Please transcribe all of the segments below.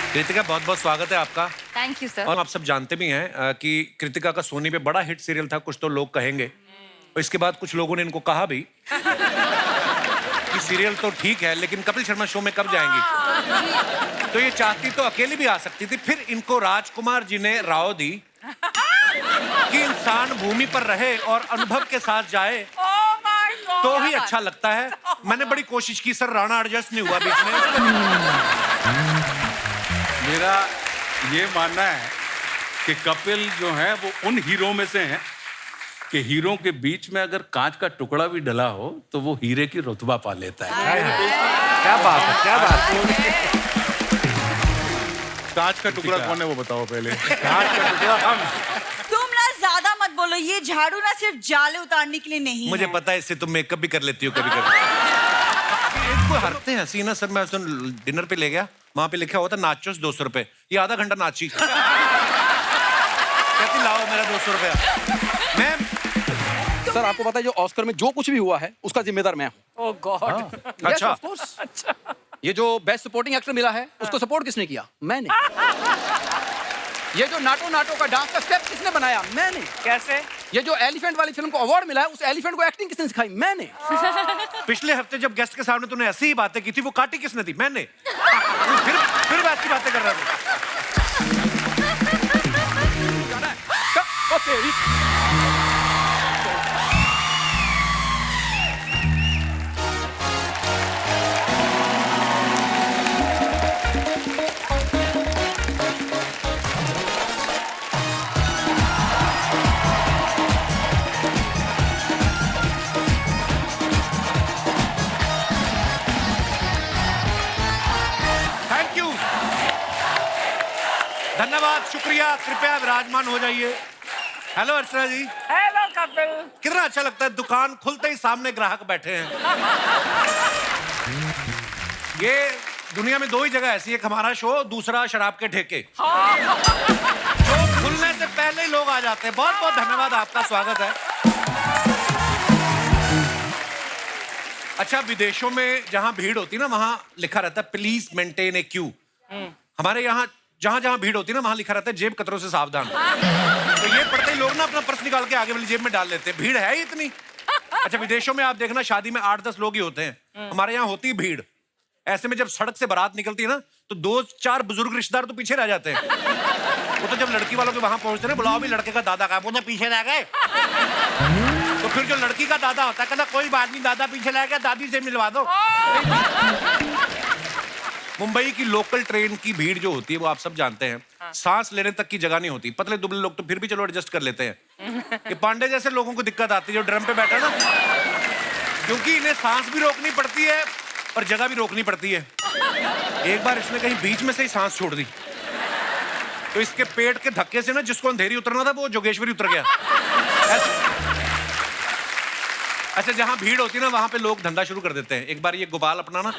कृतिका, बहुत बहुत स्वागत है आपका। Thank you sir. और आप सब जानते भी हैं कि कृतिका का सोनी पे बड़ा हिट सीरियल था, कुछ तो लोग कहेंगे। और इसके बाद कुछ लोगों ने इनको कहा भी कि सीरियल तो ठीक है, लेकिन कपिल शर्मा शो में कब जाएंगी? तो ये चाहती तो अकेली भी आ सकती थी। फिर इनको राजकुमार जी ने राव दी कि इंसान भूमि पर रहे और अनुभव के साथ जाए तो ही अच्छा लगता है। मैंने बड़ी कोशिश की सर, राणा एडजस्ट नहीं हुआ बीच में। मेरा ये मानना है कि कपिल जो है वो उन हीरो में से हैं कि हीरो के बीच में अगर कांच का टुकड़ा भी डला हो तो वो हीरे की रुतबा पा लेता है। क्या बात है, क्या बात है। कांच का टुकड़ा कौन है वो बताओ पहले। कांच का टुकड़ा हम। तुम ना ज्यादा मत बोलो, ये झाड़ू ना सिर्फ जाले उतारने के लिए नहीं मुझे है। पता है, इससे तुम मेकअप भी कर लेती हो कभी कभी। इनको हरते हैं हसीना सर। मैं उस दिन डिनर पे ले गया, वहां पे लिखा हुआ था नाचोस 200 रुपए। ये आधा घंटा नाची। कहती लाओ मेरा 200 रुपया। मैं सर आपको पता है जो ऑस्कर में जो कुछ भी हुआ है उसका जिम्मेदार मैं हूँ। ओह गॉड। अच्छा। Of course. ये जो बेस्ट सपोर्टिंग एक्टर मिला है उसको सपोर्ट किसने किया? मैंने। ये जो नाटो नाटो का डांस का स्टेप किसने बनाया? मैंने। कैसे? ये जो एलिफेंट वाली फिल्म को अवार्ड मिला है उस एलिफेंट को एक्टिंग किसने सिखाई? मैंने। पिछले हफ्ते जब गेस्ट के सामने तूने ऐसी ही बातें की थी, वो काटी किसने थी? मैंने। फिर वैसी बातें कर रहा था। थैंक यू, धन्यवाद, शुक्रिया। कृपया विराजमान हो जाइए। हेलो अर्चना जी। हेलो कपिल। कितना अच्छा लगता है, दुकान खुलते ही सामने ग्राहक बैठे हैं। ये दुनिया में दो ही जगह ऐसी है, एक हमारा शो, दूसरा शराब के ठेके। शो खुलने से पहले ही लोग आ जाते हैं। बहुत बहुत धन्यवाद, आपका स्वागत है। अच्छा, विदेशों में जहां भीड़ होती है ना, वहां लिखा रहता है प्लीज मेंटेन ए क्यू। हमारे यहाँ जहां जहां भीड़ होती है ना, वहां लिखा रहता है जेब कतरों से सावधान। तो ये पढ़ते ही लोग ना अपना पर्स निकाल के आगे वाली जेब में डाल लेते हैं, भीड़ है ही इतनी। अच्छा, विदेशों में आप देखना, शादी में 8-10 लोग ही होते हैं। हमारे यहाँ होती भीड़। ऐसे में जब सड़क से बारात निकलती है ना, तो 2-4 बुजुर्ग रिश्तेदार तो पीछे रह जाते हैं। वो तो जब लड़की वालों के वहां पहुंचते हैं, बुलाओ भी लड़के का दादा का, बोलते पीछे रह गए। तो फिर जो लड़की का दादा होता है कहता कोई बात नहीं, दादा पीछे रह गया, दादी से मिलवा दो। मुंबई की लोकल ट्रेन की भीड़ जो होती है वो आप सब जानते हैं। सांस लेने तक की जगह नहीं होती। पतले दुबले लोग तो फिर भी चलो एडजस्ट कर लेते हैं। ये पांडे जैसे लोगों को दिक्कत आती है जो ड्रम पे बैठा ना, क्योंकि इन्हें सांस भी रोकनी पड़ती है और जगह भी रोकनी पड़ती है। एक बार इसने कहीं बीच में से ही सांस छोड़ दी, तो इसके पेट के धक्के से ना जिसको अंधेरी उतरना था वो जोगेश्वरी उतर गया। अच्छा, जहां भीड़ होती है ना, वहां पे लोग धंधा शुरू कर देते हैं। एक बार ये गोपाल अपना ना,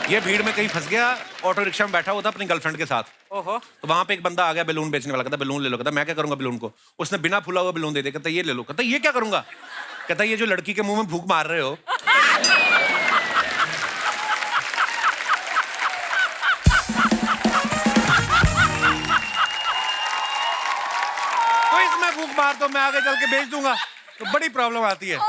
ये भीड़ में कहीं फंस गया, ऑटो रिक्शा में बैठा हुआ था अपनी गर्लफ्रेंड के साथ। ओहो। तो वहां पे एक बंदा आ गया बैलून बेचने वाला, कहता बैलून ले लो। कहता मैं क्या करूंगा बैलून को? उसने बिना फूला हुआ बैलून दे दिया। कहता ये ले लो। कहता ये क्या करूंगा? कहता ये जो लड़की के मुंह में फूंक मार रहे हो, तो इसमें फूंक मार दो, मैं आगे चल के बेच दूंगा। तो बड़ी प्रॉब्लम आती है।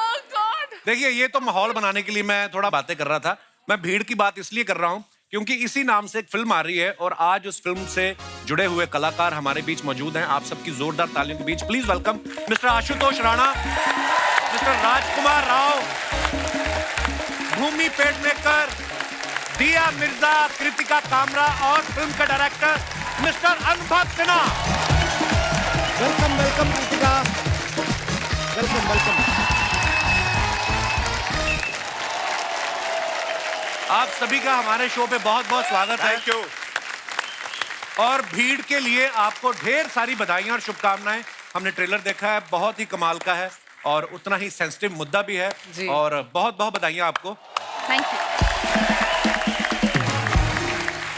देखिए, ये तो माहौल बनाने के लिए मैं थोड़ा बातें कर रहा था। मैं भीड़ की बात इसलिए कर रहा हूं क्योंकि इसी नाम से एक फिल्म आ रही है और आज उस फिल्म से जुड़े हुए कलाकार हमारे बीच मौजूद हैं। आप सबकी जोरदार तालियों के बीच please welcome mister Ashutosh Rana, mister Rajkummar Rao, Bhumi Pednekar, Dia Mirza, Kritika Kamra और फिल्म का डायरेक्टर मिस्टर अनुभव Sinha. Welcome welcome Kritika, welcome welcome. आप सभी का हमारे शो पे बहुत बहुत स्वागत है। Thank you. और भीड़ के लिए आपको ढेर सारी बधाइयां और शुभकामनाएं। हमने ट्रेलर देखा है, बहुत ही कमाल का है और उतना ही सेंसिटिव मुद्दा भी है जी। और बहुत बहुत बधाइयां आपको। Thank you.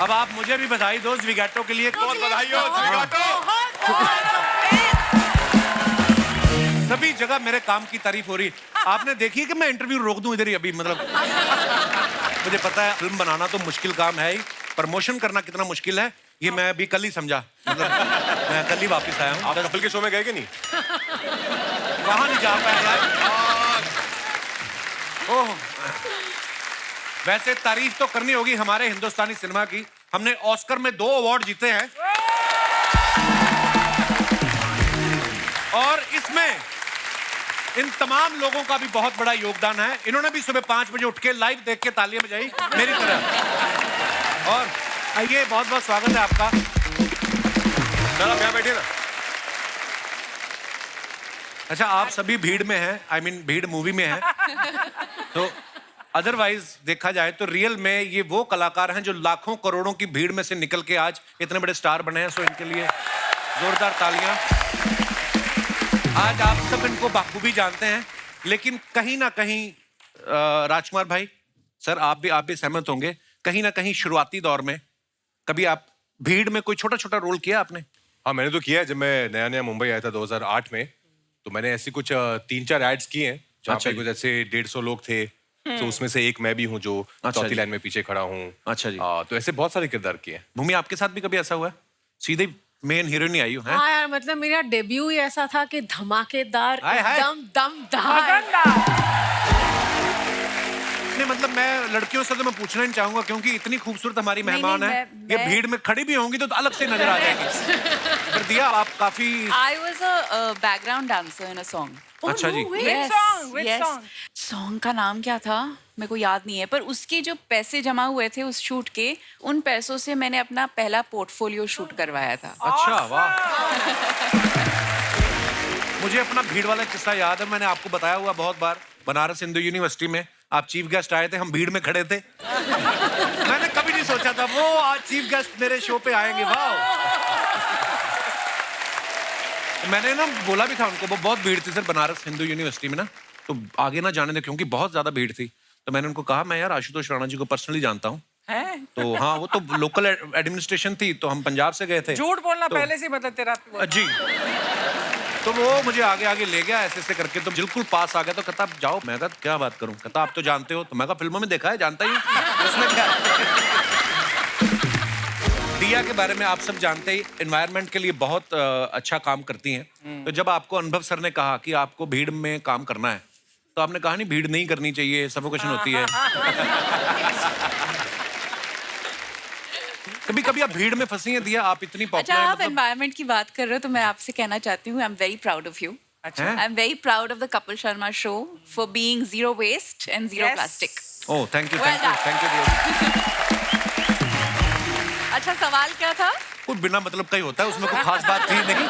अब आप मुझे भी बधाई दो ज़्विगैटो के लिए। बहुत बधाई हो ज़्विगैटो। सभी जगह मेरे काम की तारीफ हो रही है। आपने देखी है कि मैं इंटरव्यू रोक दूं इधर ही अभी, मतलब मुझे पता है फिल्म बनाना तो मुश्किल काम है ही, प्रमोशन करना कितना मुश्किल है ये मैं अभी कल ही समझा। मतलब मैं कल ही वापस आया हूँ। आप कपिल के शो में गए कि नहीं? वहां नहीं जा पाया यार। ओह, वैसे तारीफ तो करनी होगी हमारे हिंदुस्तानी सिनेमा की। हमने ऑस्कर में 2 अवार्ड जीते हैं और इसमें इन तमाम लोगों का भी बहुत बड़ा योगदान है। इन्होंने भी सुबह 5 बजे उठ के लाइव देख के तालियां बजाई मेरी तरह। और आइए, बहुत बहुत स्वागत है आपका। सर आप यहाँ बैठिए ना। अच्छा, आप सभी भीड़ में हैं, आई मीन भीड़ मूवी में हैं। तो अदरवाइज देखा जाए तो रियल में ये वो कलाकार हैं जो लाखों करोड़ों की भीड़ में से निकल के आज इतने बड़े स्टार बने हैं। सो इनके लिए जोरदार तालियां। आज आप सब इनको बाखूबी जानते हैं, लेकिन कहीं ना कहीं राजकुमार भाई, सर आप भी सहमत होंगे, कहीं ना कहीं शुरुआती दौर में कभी आप भीड़ में कोई छोटा छोटा रोल किया आपने? हाँ मैंने तो किया है। जब मैं नया नया मुंबई आया था 2008 में, तो मैंने ऐसी कुछ 3-4 एड्स किए हैं जहाँ अच्छा पे जी। कुछ ऐसे 150 लोग थे। तो उसमें से एक मैं भी हूँ जो अच्छा चौथी जी। लाइन में पीछे खड़ा हूँ। अच्छा जी। तो ऐसे बहुत सारे किरदार किए हैं। भूमि, आपके साथ भी कभी ऐसा हुआ है? सीधे मेन हीरोइन ही आई हो हैं? हाँ यार, मतलब मेरा डेब्यू ही ऐसा था कि धमाकेदार, हाय, हाय। एकदम दमदार। नहीं, मतलब मैं लड़कियों से तो मैं पूछना नहीं चाहूंगा क्योंकि इतनी खूबसूरत हमारी नहीं, मेहमान है। ये मैं- भीड़ में खड़ी भी होंगी तो अलग से नजर आ जाएगी। पर दिया, आप काफी I was a background dancer in a song. अच्छा जी। Which song? Which song? Song का नाम क्या था मेरे को याद नहीं है, पर उसके जो पैसे जमा हुए थे उस शूट के, उन पैसों से मैंने अपना पहला पोर्टफोलियो शूट करवाया था। अच्छा, वाह। मुझे अपना भीड़ वाला किस्सा याद है, मैंने आपको बताया हुआ बहुत बार। बनारस हिंदू यूनिवर्सिटी में आप चीफ गेस्ट आए थे, हम भीड़ में खड़े थे। मैंने कभी नहीं सोचा था वो आज चीफ गेस्ट मेरे शो पे आएंगे। वाह। मैंने ना बोला भी था उनको, वो बहुत भीड़ थी सर बनारस हिंदू यूनिवर्सिटी में ना, तो आगे ना जाने दे क्योंकि बहुत ज्यादा भीड़ थी। तो मैंने उनको कहा मैं यार आशुतोष राणा जी को पर्सनली जानता हूँ। तो हाँ, वो तो लोकल एडमिनिस्ट्रेशन थी, तो हम पंजाब से गए थे। झूठ बोलना तो- पहले से मतलब तेरा जी। तो वो मुझे आगे आगे ले गया ऐसे ऐसे करके, तो बिल्कुल पास आ गया। तो कहता आप जाओ। मैं कहा क्या बात करूं? कहता आप तो जानते हो। तो मैं कहा फिल्मों में देखा है, जानता ही हूं। उसमें क्या दिया के बारे में आप सब जानते ही, एनवायरनमेंट के लिए बहुत अच्छा काम करती हैं। तो जब आपको अनुभव सर ने कहा कि आपको भीड़ में काम करना है, तो आपने कहा नहीं भीड़ नहीं करनी चाहिए, सफोकेशन होती है। कभी कभी आप भीड़ में फंसी हैं दिया? आप इतनी अच्छा, पॉपुलर आप एनवायरनमेंट की बात कर रहे हो तो मैं आपसे कहना चाहती हूँ, I am very proud of you. अच्छा। I am very proud of the Kapil Sharma show for being zero waste and zero Yes. Plastic. Oh thank you, Well done. Thank you. अच्छा, सवाल क्या था? कुछ बिना मतलब का ही होता है, उसमें कोई खास बात थी नहीं।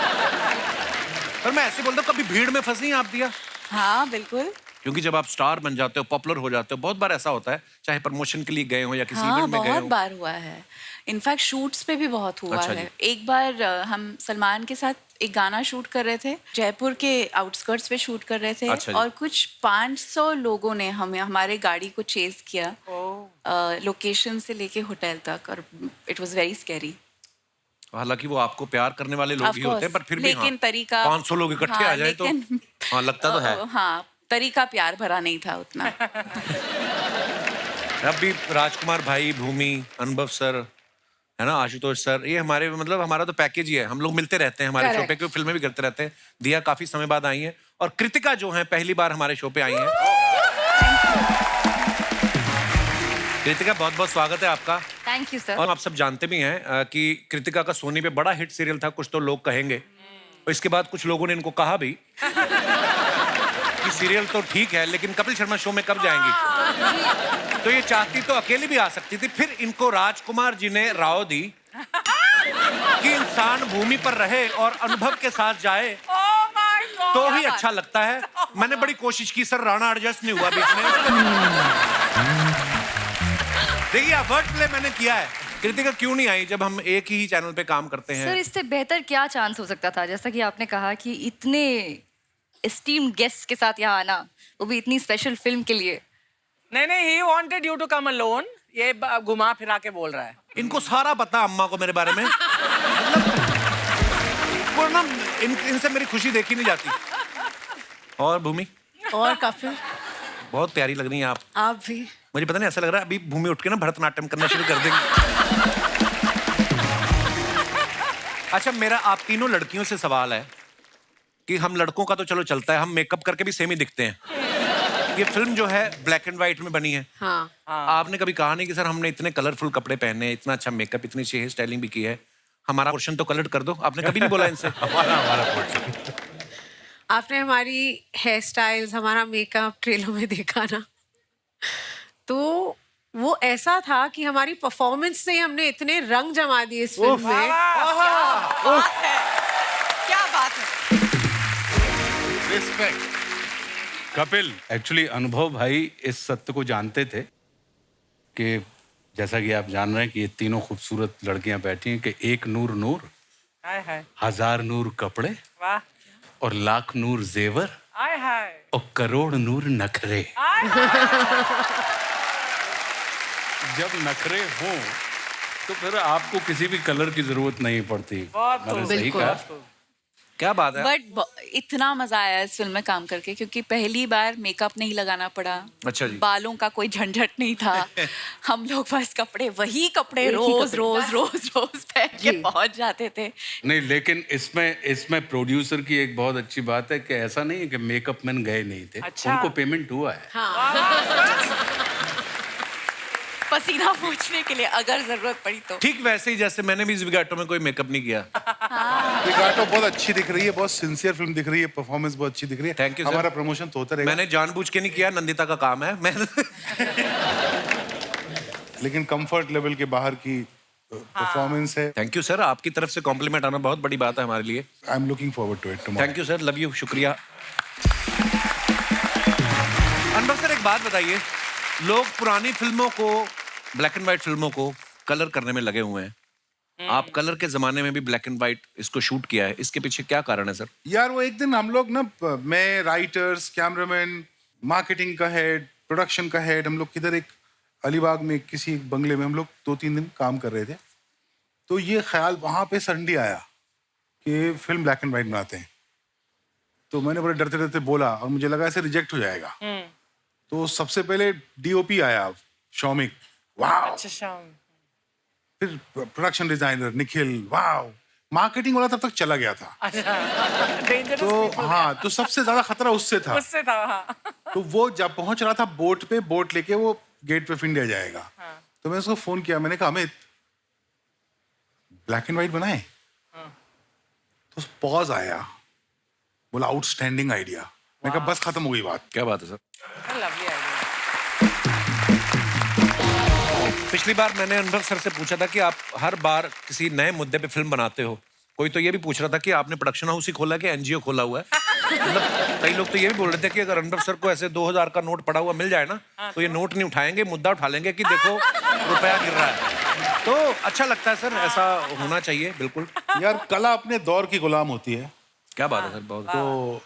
पर मैं ऐसे बोलता हूँ, कभी भीड़ में फंसी हैं आप दिया? हाँ बिल्कुल। क्योंकि जब आप स्टार बन जाते हो, पॉपुलर हो जाते हो, बहुत बार ऐसा होता है, चाहे प्रमोशन के लिए गए हो या किसी हाँ, इवेंट में गए बहुत हो। बार हुआ है। इनफैक्ट शूट्स पे भी बहुत हुआ अच्छा है। जी। एक बार हम सलमान के साथ एक गाना शूट कर रहे थे, जयपुर के आउटस्कर्ट्स पे शूट कर रहे थे। अच्छा जी। और कुछ 500 लोगों ने हमारे गाड़ी को चेज किया लोकेशन से लेके होटल तक, और इट वाज वेरी स्कैरी। हालांकि वो आपको प्यार करने वाले लोग Of ही होते हैं, पर course, फिर भी लेकिन हाँ, तरीका 500 लोग इकट्ठे आ जाए तो लेकिन- हाँ लगता तो है। हाँ, तरीका प्यार भरा नहीं था उतना। अब भी राजकुमार भाई, भूमि, अनुभव सर, है ना, आशुतोष सर, ये हमारे मतलब हमारा तो पैकेज ही है। हम लोग मिलते रहते हैं हमारे शो पे, क्योंकि फिल्में भी करते रहते हैं। दिया काफी समय बाद आई है, और कृतिका जो है पहली बार हमारे शो पे आई है। कृतिका, बहुत बहुत स्वागत है आपका। Thank you sir. और आप सब जानते भी हैं कि कृतिका का सोनी पे बड़ा हिट सीरियल था, कुछ तो लोग कहेंगे। और इसके बाद कुछ लोगों ने इनको कहा भी कि सीरियल तो ठीक है, लेकिन कपिल शर्मा शो में कब जाएंगी? तो ये चाहती तो अकेली भी आ सकती थी। फिर इनको राजकुमार जी ने राव दी कि इंसान भूमि पर रहे और अनुभव के साथ जाए तो ही अच्छा लगता है। मैंने बड़ी कोशिश की सर, राणा एडजस्ट नहीं हुआ बीच में। देखिए, वर्ड प्ले मैंने किया है। कृतिका क्यों नहीं आई जब हम एक ही चैनल पे काम करते हैं? सर, इससे बेहतर क्या चांस हो सकता था? जैसा कि आपने कहा कि इतने एस्टीम्ड गेस्ट के साथ यहाँ आना, वो भी इतनी स्पेशल फिल्म के लिए। नहीं, he wanted you to come alone. ये घुमा फिरा के बोल रहा है। इनको सारा पता अम्मा को मेरे बारे में। मतलब वो ना इनसे मेरी खुशी देखी नहीं जाती। और भूमि, और कपिल, बहुत प्यारी लग रही हैं आप। आप भी। मुझे पता नहीं, ऐसा लग रहा है अभी भूमि उठ के ना भरतनाट्यम करना शुरू कर देंगी। अच्छा, मेरा आप तीनों लड़कियों से सवाल है कि हम लड़कों का तो चलो चलता है, हम मेकअप करके भी सेम ही दिखते हैं। ये फिल्म जो है ब्लैक एंड व्हाइट में बनी है। हाँ। आपने कभी कहा नहीं कि सर हमने इतने कलरफुल कपड़े पहने, इतना अच्छा मेकअप, इतनी अच्छी हेयर स्टाइलिंग भी की है, हमारा पोर्शन तो कलर कर दो? आपने कभी नहीं बोला इनसे? हमारा पोर्शन। आपने हमारी हेयर स्टाइल्स, हमारा मेकअप ट्रेलर में देखा ना, तो वो ऐसा था कि हमारी परफॉर्मेंस से ही हमने इतने रंग जमा दिए इस फिल्म में। क्या बात है। रिस्पेक्ट। कपिल, एक्चुअली अनुभव भाई इस सत्य को जानते थे कि जैसा कि आप जान रहे हैं कि ये तीनों खूबसूरत लड़कियां बैठी हैं कि एक नूर नूर, हाय हाय, हजार नूर कपड़े वाह, और लाख नूर जेवर हाय हाय, और करोड़ नूर नखरे। जब नखरे हों तो फिर आपको किसी भी कलर की जरूरत नहीं पड़ती। बहुत मैंने खूब, सही बिल्कुल। कहा। क्या बात है। बट इतना मजा आया इस फिल्म में काम करके क्योंकि पहली बार मेकअप नहीं लगाना पड़ा। अच्छा जी। बालों का कोई झंझट नहीं था। हम लोग बस कपड़े, वही कपड़े रोज रोज रोज रोज पहन के पहुंच जाते थे। नहीं, लेकिन इसमें प्रोड्यूसर की एक बहुत अच्छी बात है कि ऐसा नहीं है कि मेकअप मैन गए नहीं थे। अच्छा। उनको पेमेंट हुआ है। पसीना पोंछने के लिए अगर जरूरत पड़ी तो। ठीक वैसे ही जैसे मैंने भी इस विगाटो में कोई मेकअप नहीं किया। विगाटो बहुत अच्छी दिख रही है, बहुत सिंसियर फिल्म दिख रही है, परफॉर्मेंस बहुत अच्छी दिख रही है। Thank you, sir. हमारा प्रमोशन तो होता रहेगा। मैंने जानबूझ के नहीं किया, नंदिता का काम है। मैं लेकिन कंफर्ट लेवल के बाहर की परफॉर्मेंस है। थैंक यू सर, आपकी तरफ से कॉम्प्लीमेंट आना बहुत बड़ी बात है हमारे लिए। I am looking forward to it tomorrow. Thank you sir, love you, शुक्रिया। अनुभव सर, एक बात बताइए, लोग पुरानी फिल्मों को, ब्लैक एंड व्हाइट फिल्मों को कलर करने में लगे हुए हैं। आप कलर के जमाने में भी ब्लैक एंड व्हाइट इसको शूट किया है, इसके पीछे क्या कारण है सर? यार वो एक दिन हम लोग ना, मैं, राइटर्स, कैमरामैन, मार्केटिंग का हेड, प्रोडक्शन का हेड, हम लोग किधर एक अलीबाग में किसी एक बंगले में हम लोग 2-3 दिन काम कर रहे थे। तो ये ख्याल वहाँ पे सडनली आया कि फिल्म ब्लैक एंड व्हाइट बनाते हैं। तो मैंने बड़े डरते डरते बोला और मुझे लगा ऐसे रिजेक्ट हो जाएगा। तो सबसे पहले डीओपी आया, शौमिक, वाह। अच्छा, फिर प्रोडक्शन डिजाइनर निखिल, वाह। मार्केटिंग वाला तब तक चला गया था। डेंजरस तो हाँ, तो सबसे ज्यादा खतरा उससे था। उससे था। हाँ। तो वो जब पहुंच रहा था बोट पे, बोट लेके वो गेट पे इंडिया जाएगा। तो मैंने उसको फोन किया, मैंने कहा अमित, ब्लैक एंड व्हाइट बनाए? तो पॉज आया, बोला आउटस्टैंडिंग आइडिया। मैंने कहा बस खत्म हो गई बात। क्या बात है सर। Lovely idea. पिछली बार मैंने अनुभव सर से पूछा था कि आप हर बार किसी नए मुद्दे पे फिल्म बनाते हो। कोई तो ये भी पूछ रहा था कि आपने प्रोडक्शन हाउस ही खोला कि एनजीओ खोला हुआ है। मतलब कई लोग तो ये भी बोल रहे थे कि अगर अनुभव सर को ऐसे 2000 का नोट पड़ा हुआ मिल जाए ना, तो ये नोट नहीं उठाएंगे, मुद्दा उठा लेंगे कि देखो रुपया गिर रहा है। तो अच्छा लगता है सर, ऐसा होना चाहिए बिल्कुल। यार कला अपने दौर की गुलाम होती है। क्या बात है सर, बहुत तो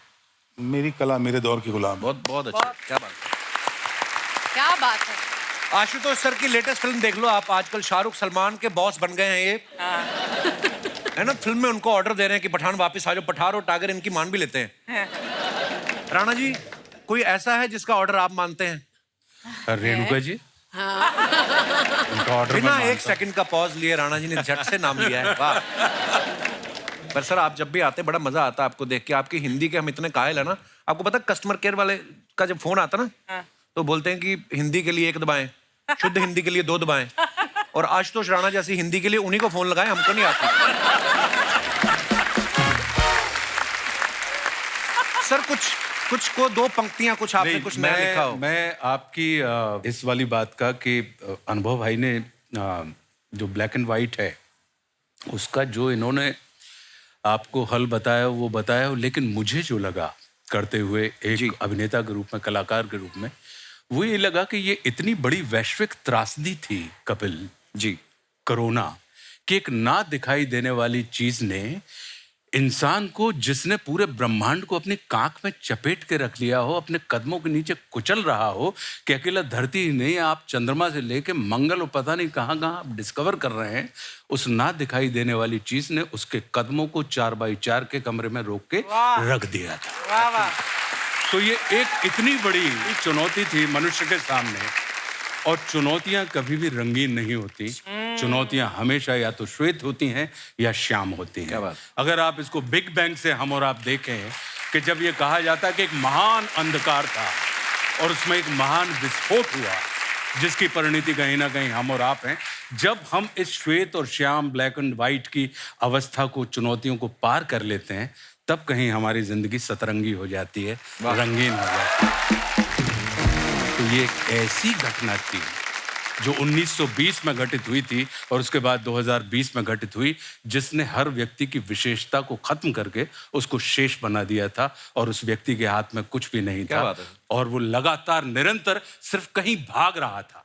मेरी कला मेरे दौर की गुलाम है। बहुत बहुत अच्छा, क्या बात है। क्या बात है। आशुतोष सर की लेटेस्ट फिल्म देख लो आप, आजकल शाहरुख सलमान के बॉस बन गए हैं ये। है ना, फिल्म में उनको ऑर्डर दे रहे हैं कि पठान वापस आ जाओ, पठान और टाइगर इनकी मान भी लेते हैं। राणा जी, कोई ऐसा है जिसका ऑर्डर आप मानते हैं? रेणुका जी, उनका ऑर्डर बिना एक सेकंड का पॉज लिए राणा जी ने झट से नाम लिया है, वाह। पर सर आप जब भी आते बड़ा मजा आता है आपको देख के, आपकी हिंदी के हम इतने कायल है ना। आपको पता कस्टमर केयर वाले का जब फोन आता ना, तो बोलते हैं कि हिंदी के लिए 1 दबाएं, शुद्ध हिंदी के लिए 2 दबाएं, और आशुतोष राणा जैसी हिंदी के लिए उन्हीं को फोन लगाएं, हमको नहीं आती। सर कुछ को 2 पंक्तियां, कुछ आपने नहीं, कुछ नया लिखा हो। मैं आपकी इस वाली बात का कि अनुभव भाई ने जो ब्लैक एंड व्हाइट है उसका जो इन्होंने आपको हल बताया वो बताया हो, लेकिन मुझे जो लगा करते हुए एक अभिनेता के रूप में, कलाकार के रूप में, वो ये लगा कि ये इतनी बड़ी वैश्विक त्रासदी थी कपिल जी, कोरोना, कि एक ना दिखाई देने वाली चीज ने इंसान को, जिसने पूरे ब्रह्मांड को अपनी कांख में चपेट के रख लिया हो, अपने कदमों के नीचे कुचल रहा हो, कि अकेला धरती ही नहीं, आप चंद्रमा से लेके मंगल और पता नहीं कहाँ कहाँ आप डिस्कवर कर रहे हैं, उस ना दिखाई देने वाली चीज ने उसके कदमों को 4x4 के कमरे में रोक के रख दिया था। वाह वाह। तो ये एक इतनी बड़ी चुनौती थी मनुष्य के सामने, और चुनौतियां कभी भी रंगीन नहीं होती, चुनौतियां हमेशा या तो श्वेत होती हैं या श्याम होती हैं। क्या बात। अगर आप इसको बिग बैंग से हम और आप देखें कि जब ये कहा जाता है कि एक महान अंधकार था और उसमें एक महान विस्फोट हुआ जिसकी परिणति कहीं ना कहीं हम और आप हैं, जब हम इस श्वेत और श्याम ब्लैक एंड व्हाइट की अवस्था को, चुनौतियों को पार कर लेते हैं, तब कहीं हमारी जिंदगी सतरंगी हो जाती है, रंगीन हो जाती है। तो ये एक ऐसी घटना थी जो 1920 में घटित हुई थी और उसके बाद 2020 में घटित हुई, जिसने हर व्यक्ति की विशेषता को खत्म करके उसको शेष बना दिया था और उस व्यक्ति के हाथ में कुछ भी नहीं क्या था। बात है? और वो लगातार निरंतर सिर्फ कहीं भाग रहा था।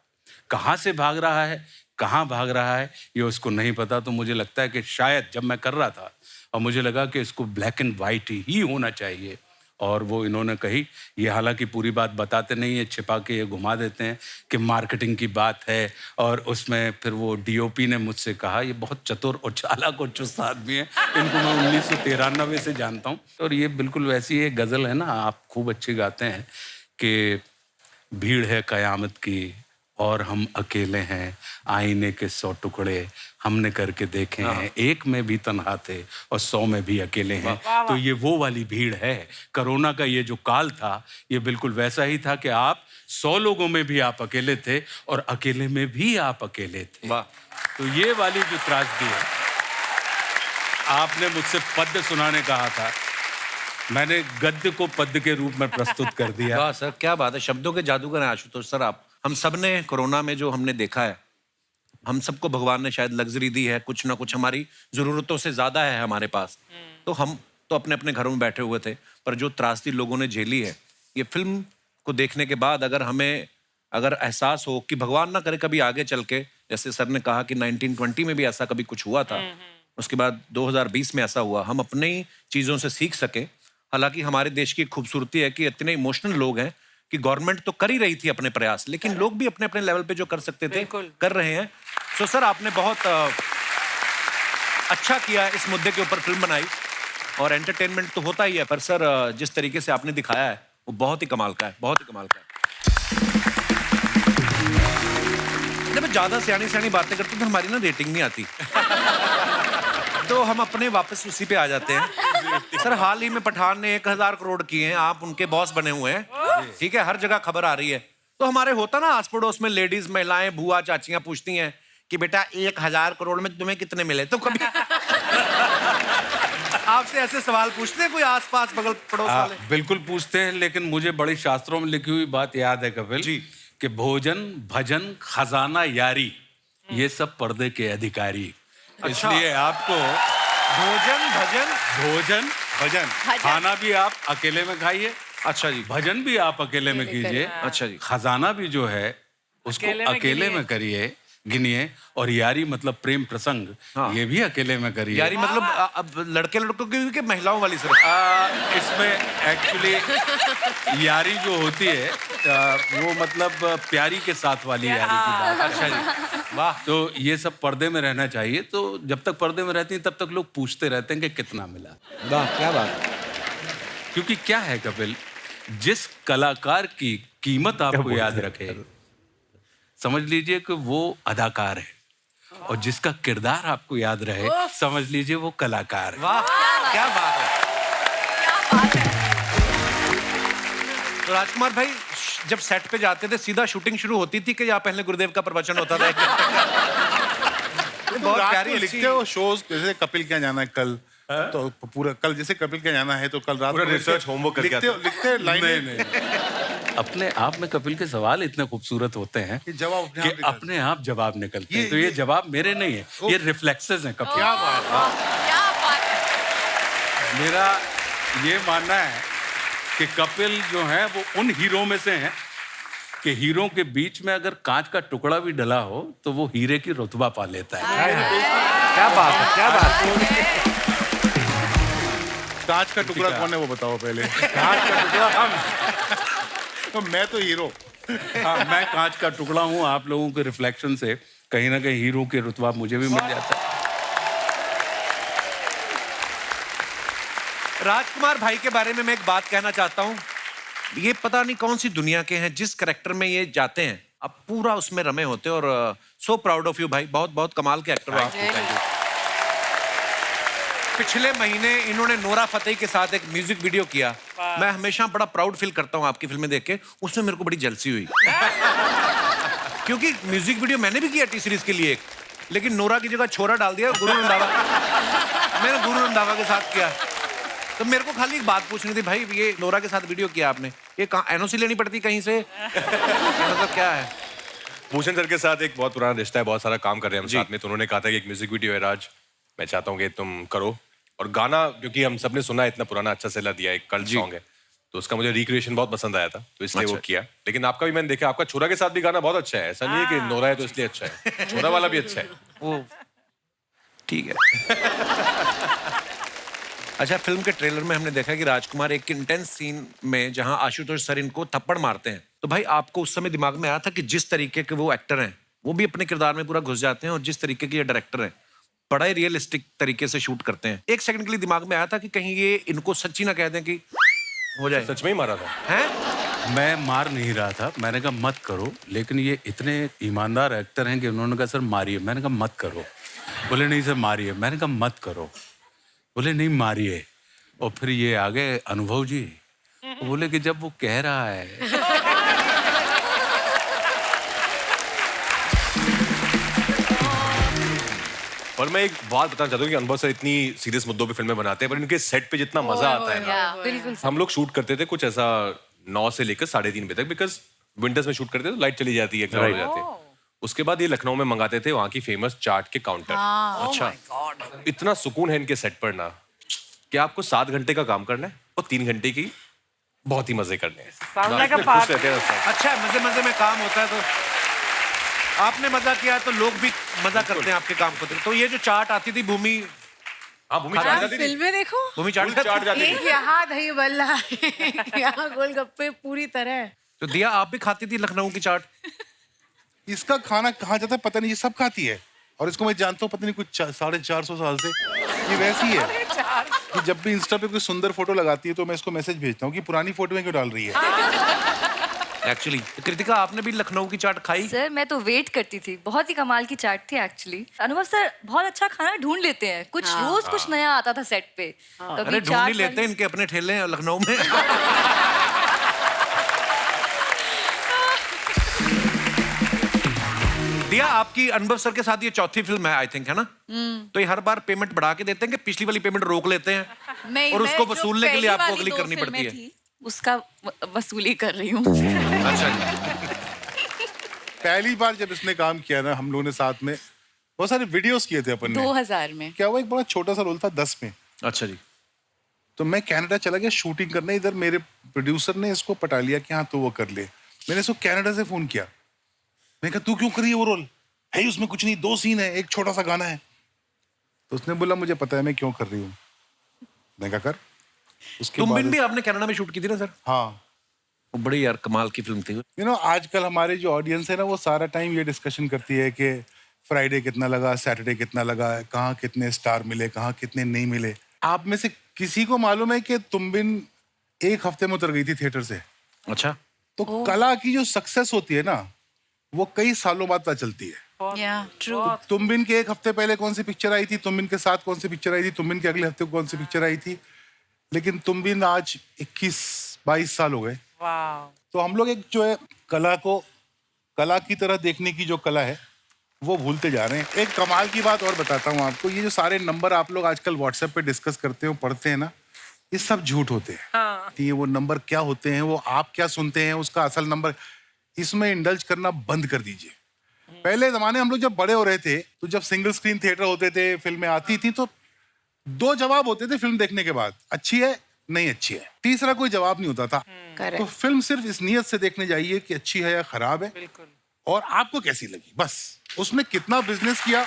कहाँ से भाग रहा है, कहाँ भाग रहा है, ये उसको नहीं पता। तो मुझे लगता है कि शायद जब मैं कर रहा था और मुझे लगा कि इसको ब्लैक एंड वाइट ही होना चाहिए, और वो इन्होंने कही, ये हालांकि पूरी बात बताते नहीं है, छिपा के ये घुमा देते हैं कि मार्केटिंग की बात है। और उसमें फिर वो डीओपी ने मुझसे कहा, ये बहुत चतुर और चालाक और चुस्त आदमी है, इनको मैं 1993 से जानता हूँ। और ये बिल्कुल वैसी एक गज़ल है ना, आप खूब अच्छी गाते हैं कि भीड़ है कयामत की और हम अकेले हैं, आईने के 100 टुकड़े हमने करके देखे हैं, एक में भी तन्हा थे और 100 में भी अकेले हैं। तो ये वो वाली भीड़ है। कोरोना का ये जो काल था, ये बिल्कुल वैसा ही था कि आप 100 लोगों में भी आप अकेले थे और अकेले में भी आप अकेले थे। तो ये वाली जो त्रासदी है, आपने मुझसे पद्य सुनाने कहा था, मैंने गद्य को पद्य के रूप में प्रस्तुत कर दिया। वाह सर, क्या बात है, शब्दों के जादूगर हैं आशुतोष सर आप। हम सब ने कोरोना में जो हमने देखा है, हम सबको भगवान ने शायद लग्जरी दी है, कुछ ना कुछ हमारी जरूरतों से ज्यादा है हमारे पास। तो हम तो अपने अपने घरों में बैठे हुए थे, पर जो त्रासदी लोगों ने झेली है, ये फिल्म को देखने के बाद अगर हमें एहसास हो कि भगवान ना करे कभी आगे चल के, जैसे सर ने कहा कि 1920 में भी ऐसा कभी कुछ हुआ था, उसके बाद 2020 में ऐसा हुआ, हम अपनी चीजों से सीख सके। हालांकि हमारे देश की खूबसूरती है कि इतने इमोशनल लोग हैं कि गवर्नमेंट तो कर ही रही थी अपने प्रयास, लेकिन लोग भी अपने अपने लेवल पे जो कर सकते थे कर रहे हैं। सो सर, आपने बहुत अच्छा किया इस मुद्दे के ऊपर फिल्म बनाई, और एंटरटेनमेंट तो होता ही है, पर सर जिस तरीके से आपने दिखाया है वो बहुत ही कमाल का है, बहुत ही कमाल का है। जब ज्यादा सियानी बातें करते तो हमारी ना रेटिंग नहीं आती तो हम अपने वापस उसी पे आ जाते हैं। सर, हाल ही में पठान ने 1000 करोड़ किए हैं, आप उनके बॉस बने हुए हैं, ठीक है, हर जगह खबर आ रही है। तो हमारे होता ना आस पड़ोस में लेडीज, महिलाएं, बुआ, चाचियां पूछती हैं कि बेटा 1000 करोड़ में तुम्हें कितने मिले, तो कभी आपसे ऐसे सवाल पूछते हैं कोई आसपास बगल पड़ोस वाले? बिल्कुल पूछते हैं, लेकिन मुझे बड़ी शास्त्रों में लिखी हुई बात याद है कपिल जी, कि भोजन, भजन, खजाना, यारी, ये सब पर्दे के अधिकारी। इसलिए आपको भोजन भजन खाना भी आप अकेले में खाइए, अच्छा जी, भजन भी आप अकेले में कीजिए, अच्छा जी, खजाना भी जो है उसको अकेले में करिए, गिनिए, और यारी मतलब प्रेम प्रसंग, ये भी अकेले में करिए। यारी मतलब अब लड़के लड़कों की कि महिलाओं वाली सिर्फ? इसमें एक्चुअली यारी जो होती है वो मतलब प्यारी के साथ वाली यारी की बात। अच्छा जी, वाह। तो ये सब पर्दे में रहना चाहिए। तो जब तक पर्दे में रहती हैं तब तक लोग पूछते रहते हैं कि कितना मिला। वाह, क्या बात। क्योंकि क्या है कपिल, जिस कलाकार की कीमत आपको याद रखे, समझ लीजिए कि वो अदाकार है, और जिसका किरदार आपको याद रहे, समझ लीजिए वो कलाकार है। वाह, क्या बात है, क्या बात है। तो राजकुमार भाई, जब सेट पे जाते थे सीधा शूटिंग शुरू होती थी कि या पहले गुरुदेव का प्रवचन होता था? बहुत प्यारी लिखते हो शोज, जैसे कपिल क्या जाना है कल, तो पूरा कल जैसे कपिल क्या जाना है तो कल रात पूरा रिसर्च होमवर्क करके लिखते लाइन। अपने आप में कपिल के सवाल इतने खूबसूरत होते हैं कि अपने आप जवाब निकलते हैं। तो ये जवाब मेरे नहीं है, ये रिफ्लेक्सेस हैं कपिल। क्या बात है। मेरा ये मानना है कि कपिल जो है वो उन हीरो में से हैं कि हीरो के बीच में अगर कांच का टुकड़ा भी डला हो तो वो हीरे की रुतबा पा लेता है। क्या बात है, क्या बात है। कांच का टुकड़ा कौन है वो बताओ पहले। कांच का टुकड़ा हम, तो मैं तो हीरो। हाँ, मैं कांच का टुकड़ा हूँ। आप लोगों के रिफ्लेक्शन से कहीं ना कहीं हीरो के रुतबा मुझे भी मिल जाता है। राजकुमार भाई के बारे में मैं एक बात कहना चाहता हूँ, ये पता नहीं कौन सी दुनिया के हैं, जिस करेक्टर में ये जाते हैं अब पूरा उसमें रमे होते हैं और सो प्राउड ऑफ यू भाई, बहुत बहुत कमाल के एक्टर हो आप। पिछले महीने इन्होंने नोरा फतेही के साथ एक म्यूजिक वीडियो किया। मैं हमेशा बड़ा प्राउड फील करता हूँ आपकी फिल्में देख के, उसमें मेरे को बड़ी जलसी हुई। क्योंकि म्यूजिक वीडियो मैंने भी किया टी सीरीज के लिए एक, लेकिन नोरा की जगह छोरा डाल दिया गुरु रंधावा। मैंने गुरु रंधावा के साथ किया। तो मेरे को खाली एक बात पूछनी थी भाई, ये नोरा के साथ वीडियो किया आपने, ये एनओसी लेनी पड़ती कहीं से? मतलब क्या है? भूषण सर के साथ एक बहुत पुराना रिश्ता है, बहुत सारा काम कर रहे हैं हम साथ में। तो उन्होंने कहा था कि एक म्यूजिक वीडियो है राज, मैं चाहता हूँ कि तुम करो। और गाना क्योंकि हम सबने सुना है, इतना पुराना अच्छा सेला दिया, एक कल्ट सॉन्ग है, तो उसका मुझे रिक्रिएशन बहुत पसंद आया था, तो इसलिए वो किया। लेकिन आपका भी मैंने देखा, आपका छोरा के साथ भी गाना बहुत अच्छा है। ऐसा नहीं है कि नोरा है तो इसलिए अच्छा है, छोरा वाला भी अच्छा है। वो ठीक है। अच्छा, फिल्म के ट्रेलर में हमने देखा कि राजकुमार एक इंटेंस सीन में जहां आशुतोष सर इनको थप्पड़ मारते हैं, तो भाई आपको उस समय दिमाग में आया था कि जिस तरीके के वो एक्टर हैं वो भी अपने किरदार में पूरा घुस जाते हैं, और जिस तरीके के ये डायरेक्टर हैं बड़ा ही रियलिस्टिक तरीके से शूट करते हैं, एक सेकंड के लिए दिमाग में आया था कि कहीं ये इनको सच्ची ना कह दें कि हो जाए? सच में ही मारा था? हैं? मैं मार नहीं रहा था, मैंने कहा मत करो, लेकिन ये इतने ईमानदार एक्टर हैं कि उन्होंने कहा सर मारिए। मैंने कहा मत करो। बोले नहीं सर मारिए। मैंने कहा मत करो। बोले नहीं मारिए। और फिर ये आ गए अनुभव जी, बोले कि जब वो कह रहा है। और मैं एक बात बताना चाहता हूँ कि अनुभव सर इतनी सीरियस मुद्दों पे फिल्में बनाते हैं, पर इनके सेट पे जितना मजा आता है ना, बिल्कुल। हम लोग शूट करते थे कुछ ऐसा 9 से लेकर 3:30 बजे तक, बिकॉज विंटर्स में शूट करते थे तो लाइट चली जाती है, खराब हो जाते हैं। उसके बाद ये लखनऊ में मंगाते थे वहाँ की फेमस चाट के काउंटर। अच्छा, इतना सुकून है इनके सेट पर ना कि आपको 7 घंटे का काम करना है और 3 घंटे की बहुत ही मजे करने हैं। खुश रहते हैं सब। अच्छा, मजे मजे में काम होता है, तो आपने मजा किया तो लोग भी मजा करते हैं आपके काम को। तो ये जो चाट आती थी भूमि, हाँ भूमि चाट जाती थी। फिल्में देखो, भूमि चाट चाट जाती एक थी। यहाँ दही बल्ला है, यहाँ गोलगप्पे पूरी तरह। तो दिया आप भी खाती थी लखनऊ की चाट? इसका खाना कहाँ जाता है पता नहीं, ये सब खाती है। और इसको मैं जानता हूँ पता नहीं कुछ 450 साल से ये वैसी है कि जब भी इंस्टा पे कोई सुंदर फोटो लगाती है तो मैं इसको मैसेज भेजता हूँ कि पुरानी फोटो में क्यों डाल रही है। एक्चुअली कृतिका, आपने भी लखनऊ की चाट खाई? सर मैं तो वेट करती थी, बहुत ही कमाल की चाट थी एक्चुअली। अनुभव सर बहुत अच्छा खाना ढूंढ लेते हैं, कुछ रोज कुछ नया आता था सेट पे। अरे ढूंढ ही लेते हैं, इनके अपने ठेले हैं लखनऊ में। दिया, आपकी अनुभव सर के साथ ये चौथी फिल्म है आई थिंक, है ना? तो ये हर बार पेमेंट बढ़ा के देते हैं कि पिछली वाली पेमेंट रोक लेते हैं और उसको वसूलने के लिए आपको अगली करनी पड़ती है? उसका वसूली कर रही हूँ। अच्छा जी। पहली बार जब इसने काम किया ना, हम लोगों ने साथ में बहुत सारे वीडियोस किए थे अपन ने। 2000 में क्या हुआ, एक बड़ा छोटा सा रोल था 10 में। अच्छा जी। तो मैं कनाडा चला गया शूटिंग करने, इधर मेरे प्रोड्यूसर ने इसको पटा लिया कि हाँ तू वो कर ले। मैंने इसको कनाडा से फोन किया, मैंने कहा तू क्यों करी है वो रोल, है उसमें कुछ नहीं, 2 सीन है, एक छोटा सा गाना है। तो उसने बोला मुझे पता है मैं क्यों कर रही हूँ। मैं कहा कर। उसके तुम भी आपने कनाडा में शूट की थी ना सर? हाँ, वो बड़ी यार कमाल की फिल्म थी। यू नो आजकल हमारे जो ऑडियंस है ना, वो सारा टाइम ये डिस्कशन करती है कि फ्राइडे कितना लगा, सैटरडे कितना लगा, कहाँ कितने स्टार मिले, कहाँ कितने नहीं मिले। आप में से किसी को मालूम है कि तुम बिन 1 हफ्ते में उतर गई थी थिएटर से? अच्छा। तो कला की जो सक्सेस होती है ना, वो कई सालों बाद पता चलती है। ट्रू। तुम बिन के 1 हफ्ते पहले कौन सी पिक्चर आई थी, तुम बिन के साथ कौन सी पिक्चर आई थी, तुम बिन के अगले हफ्ते कौन सी पिक्चर आई थी, लेकिन तुम बिन आज 21-22 साल हो गए। तो हम लोग एक जो है कला को कला की तरह देखने की जो कला है वो भूलते जा रहे हैं। एक कमाल की बात और बताता हूँ आपको, ये जो सारे नंबर आप लोग आजकल व्हाट्सएप पे डिस्कस करते हो, पढ़ते हैं ना, ये सब झूठ होते हैं। ये वो नंबर क्या होते हैं, वो आप क्या सुनते हैं, उसका असल नंबर, इसमें इंडल्ज करना बंद कर दीजिए। पहले जमाने हम लोग जब बड़े हो रहे थे तो जब सिंगल स्क्रीन थिएटर होते थे, फिल्में आती थी, तो 2 जवाब होते थे फिल्म देखने के बाद, अच्छी है नहीं अच्छी है, तीसरा कोई जवाब नहीं होता था। तो फिल्म सिर्फ इस नियत से देखने जाइए कि अच्छी है या खराब है, और आपको कैसी लगी, बस उसमें कितना बिजनेस किया।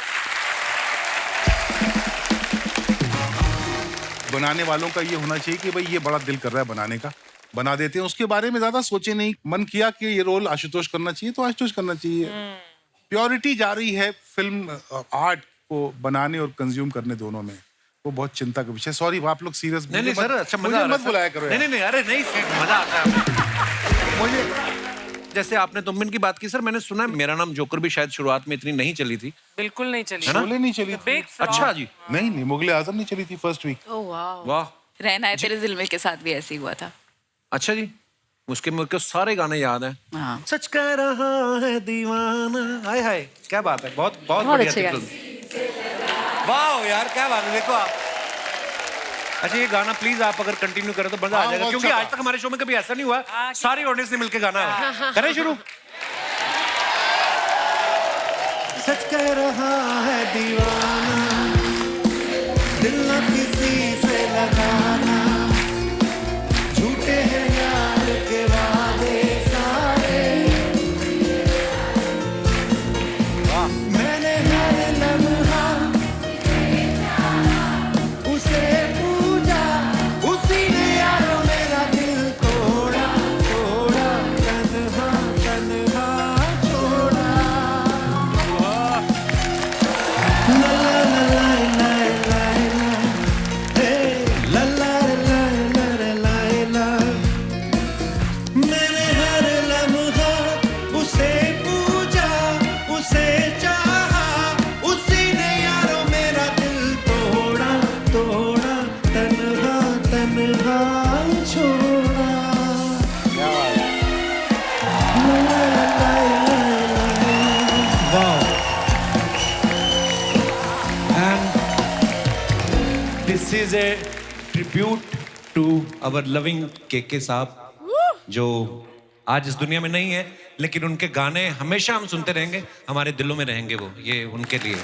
बनाने वालों का ये होना चाहिए कि भाई ये बड़ा दिल कर रहा है बनाने का, बना देते हैं, उसके बारे में ज्यादा सोचे नहीं। मन किया कि ये रोल आशुतोष करना चाहिए तो आशुतोष करना चाहिए। प्योरिटी जा रही है फिल्म आर्ट को बनाने और कंज्यूम करने दोनों में, वो बहुत चिंता का विषय। सॉरी आप लोग सीरियस नहीं सर, अच्छा मजा मत बुलाया करो। नहीं, अरे नहीं, मजा आता है मुझे। जैसे आपने तुमबिन की बात की सर, मैंने सुना है मेरा नाम जोकर भी शायद शुरुआत में इतनी नहीं चली थी। बिल्कुल नहीं चली। शोले नहीं चली थी। Big flop. अच्छा जी। नहीं मुगले आजम नहीं चली थी फर्स्ट वीक। ओह वाह। वाह। रहना है तेरे दिल में के साथ भी ऐसे ही हुआ था। अच्छा जी, उसके मेरे को सारे गाने याद हैं। हाँ। सच कह रहा है दीवाना, हाय हाय, क्या बात है, बहुत बहुत बहुत बढ़िया अच्छे थी गाने। फिल्म। वाह यार, क्या बात है, देखो आप। अच्छा ये गाना प्लीज आप अगर कंटिन्यू करें तो मजा आ हाँ, जाएगा, वो क्योंकि अच्छा आज तक हमारे शो में कभी ऐसा नहीं हुआ सारी ऑडियंस ने मिलकर गाना करें शुरू। सच कह रहा है दीवाना, दिल न किसी से लगाना, झूठे हैं यार के वादे सारे, मैंने हर लम्हा उसे पूजा, उसी ने यारो मेरा दिल तोड़ा, तोड़ा, तन्हा तन्हा छोड़ा। ला ला ला ला ला ला, हे ला ला ला ला ला ला, मैंने हर लम्हा उसे पूजा, उसे चाहा, उसी ने यारो मेरा दिल तोड़ा, तोड़ा, तन्हा तन्हा छोड़ा। ला ला ला ला ला ला। वाह। And this is a tribute to our loving KK साहब, जो आज इस दुनिया में नहीं है, लेकिन उनके गाने हमेशा हम सुनते रहेंगे, हमारे दिलों में रहेंगे वो, ये उनके लिए।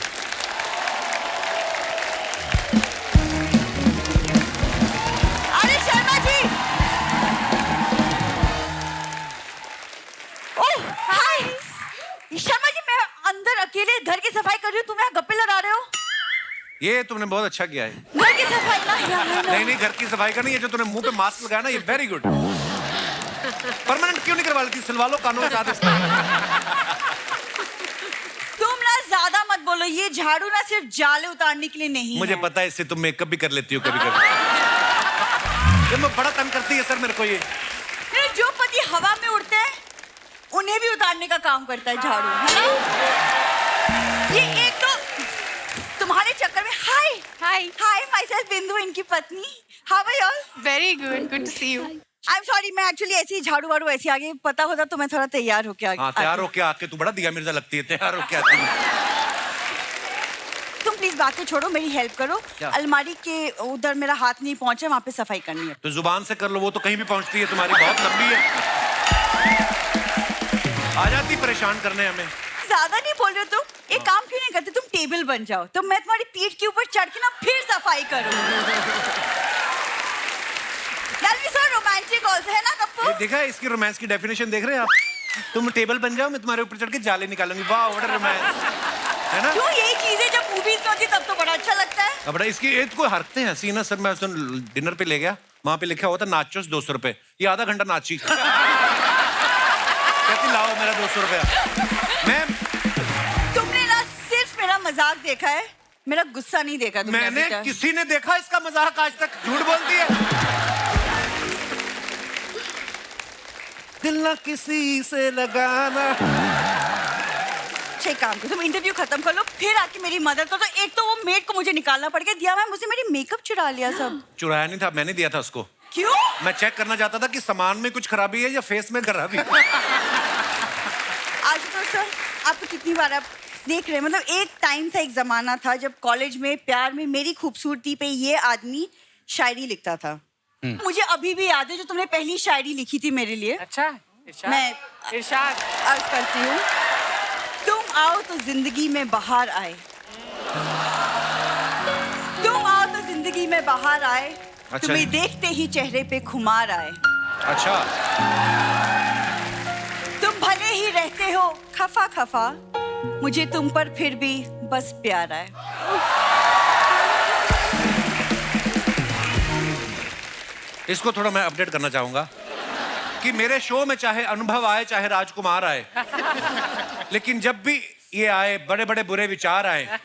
अरे शर्मा जी, ओह हाय शर्मा जी, मैं अंदर अकेले घर की सफाई कर रही हूँ, तुम यहाँ गप्पे लड़ा रहे हो। ये तुमने बहुत अच्छा किया है। घर की सफाई ना यार। नहीं नहीं, घर की सफाई का नहीं, ये जो तूने मुंह पे मास्क लगाया ना, ये वेरी गुड। परमानेंट क्यों नहीं करवा लेती, सिलवा लो कानों के साथ इसको। तुम ना ज्यादा मत बोलो, ये झाड़ू ना सिर्फ जाले उतारने के लिए नहीं मुझे है। पता है, इससे तुम मेकअप भी कर लेती हो कभी कभी। ये मैं बड़ा तंग करती है सर मेरे को ये। मेरे जो पति हवा में उड़ते हैं उन्हें भी उतारने का काम करता है झाड़ू, है ना? ये एक तो तुम्हारे चक्कर में हाय हाय हाय माय सेल्फ बिंदु, इनकी पत्नी। How are you all? Very good, good to see you. I am sorry, मैं एक्चुअली ऐसे ही झाड़ू वाड़ू ऐसे आ गई, पता होता तो मैं थोड़ा तैयार होके आ गई। हाँ, तैयार होके आके तू बड़ा दिया मिर्जा लगती है, तैयार होके आती है। तुम प्लीज बात को छोड़ो, मेरी हेल्प करो। क्या? अलमारी के उधर मेरा हाथ नहीं पहुंचा, वहाँ पे सफाई करनी है। तो जुबान से कर लो, वो तो कहीं भी पहुंचती है, तुम्हारी बहुत लंबी है, आ जाती परेशान करने हमें। ज्यादा नहीं बोल रहे तुम, एक काम क्यों नहीं करते, तुम टेबल बन जाओ, तो मैं तुम्हारी पीठ के ऊपर चढ़ के ना फिर सफाई करूँ। That'll be so romantic also, है ना कप्पू? ये देखा है, इसकी रोमांस की डेफिनेशन देख रहे हैं आप? तुम टेबल बन जाओ, मैं तुम्हारे ऊपर चढ़ के जाले निकालूंगी। वाह व्हाट अ रोमांस, है ना? क्यों, यही चीजें जब मूवीज में होती तब तो बड़ा अच्छा लगता है। अब बड़ा इसकी एक कोई हरकतें हैं हंसी ना सर। मैं डिनर पे ले गया, वहां पे लिखा हुआ था नाचोस 200 रुपए, ये आधा घंटा नाची। कहती लाओ मेरा 200 रुपया। मैं तुमने ना सिर्फ मेरा मजाक देखा है, मेरा गुस्सा नहीं देखा तुमने मैंने अभी तक। किसी ने देखा इसका मजाक आज तक? झूठ बोलती है। दिल ना किसी से लगाना। अच्छा एक काम करो, तुम इंटरव्यू खत्म कर लो, फिर आके मेरी मदद करो। तो एक तो वो मेड को मुझे निकालना पड़ गया, दिया मैम उसे मेरी मेकअप चुरा लिया सब। चुराया नहीं था, मैंने दिया था उसको। क्यों? मैं चेक करना चाहता था कि सामान में कुछ खराबी है या फेस में खराबी। आज तो सर आपको कितनी बार आप देख रहे हैं, मतलब एक टाइम था, एक जमाना था जब कॉलेज में प्यार में मेरी खूबसूरती पे ये आदमी शायरी लिखता था। मुझे अभी भी याद है जो तुमने पहली शायरी लिखी थी मेरे लिए। अच्छा इरशाद, मैं इरशाद अर्ज करती हूँ, तुम आओ तो जिंदगी में बाहर आए, तुम आओ तो जिंदगी में बाहर आए, अच्छा। तुम्हें देखते ही चेहरे पे खुमार आए। अच्छा, तुम भले ही रहते हो खफा खफा, मुझे तुम पर फिर भी बस प्यार आए। इसको थोड़ा मैं अपडेट करना चाहूंगा कि मेरे शो में चाहे अनुभव आए चाहे राजकुमार आए, लेकिन जब भी ये आए बड़े बड़े बुरे विचार आए,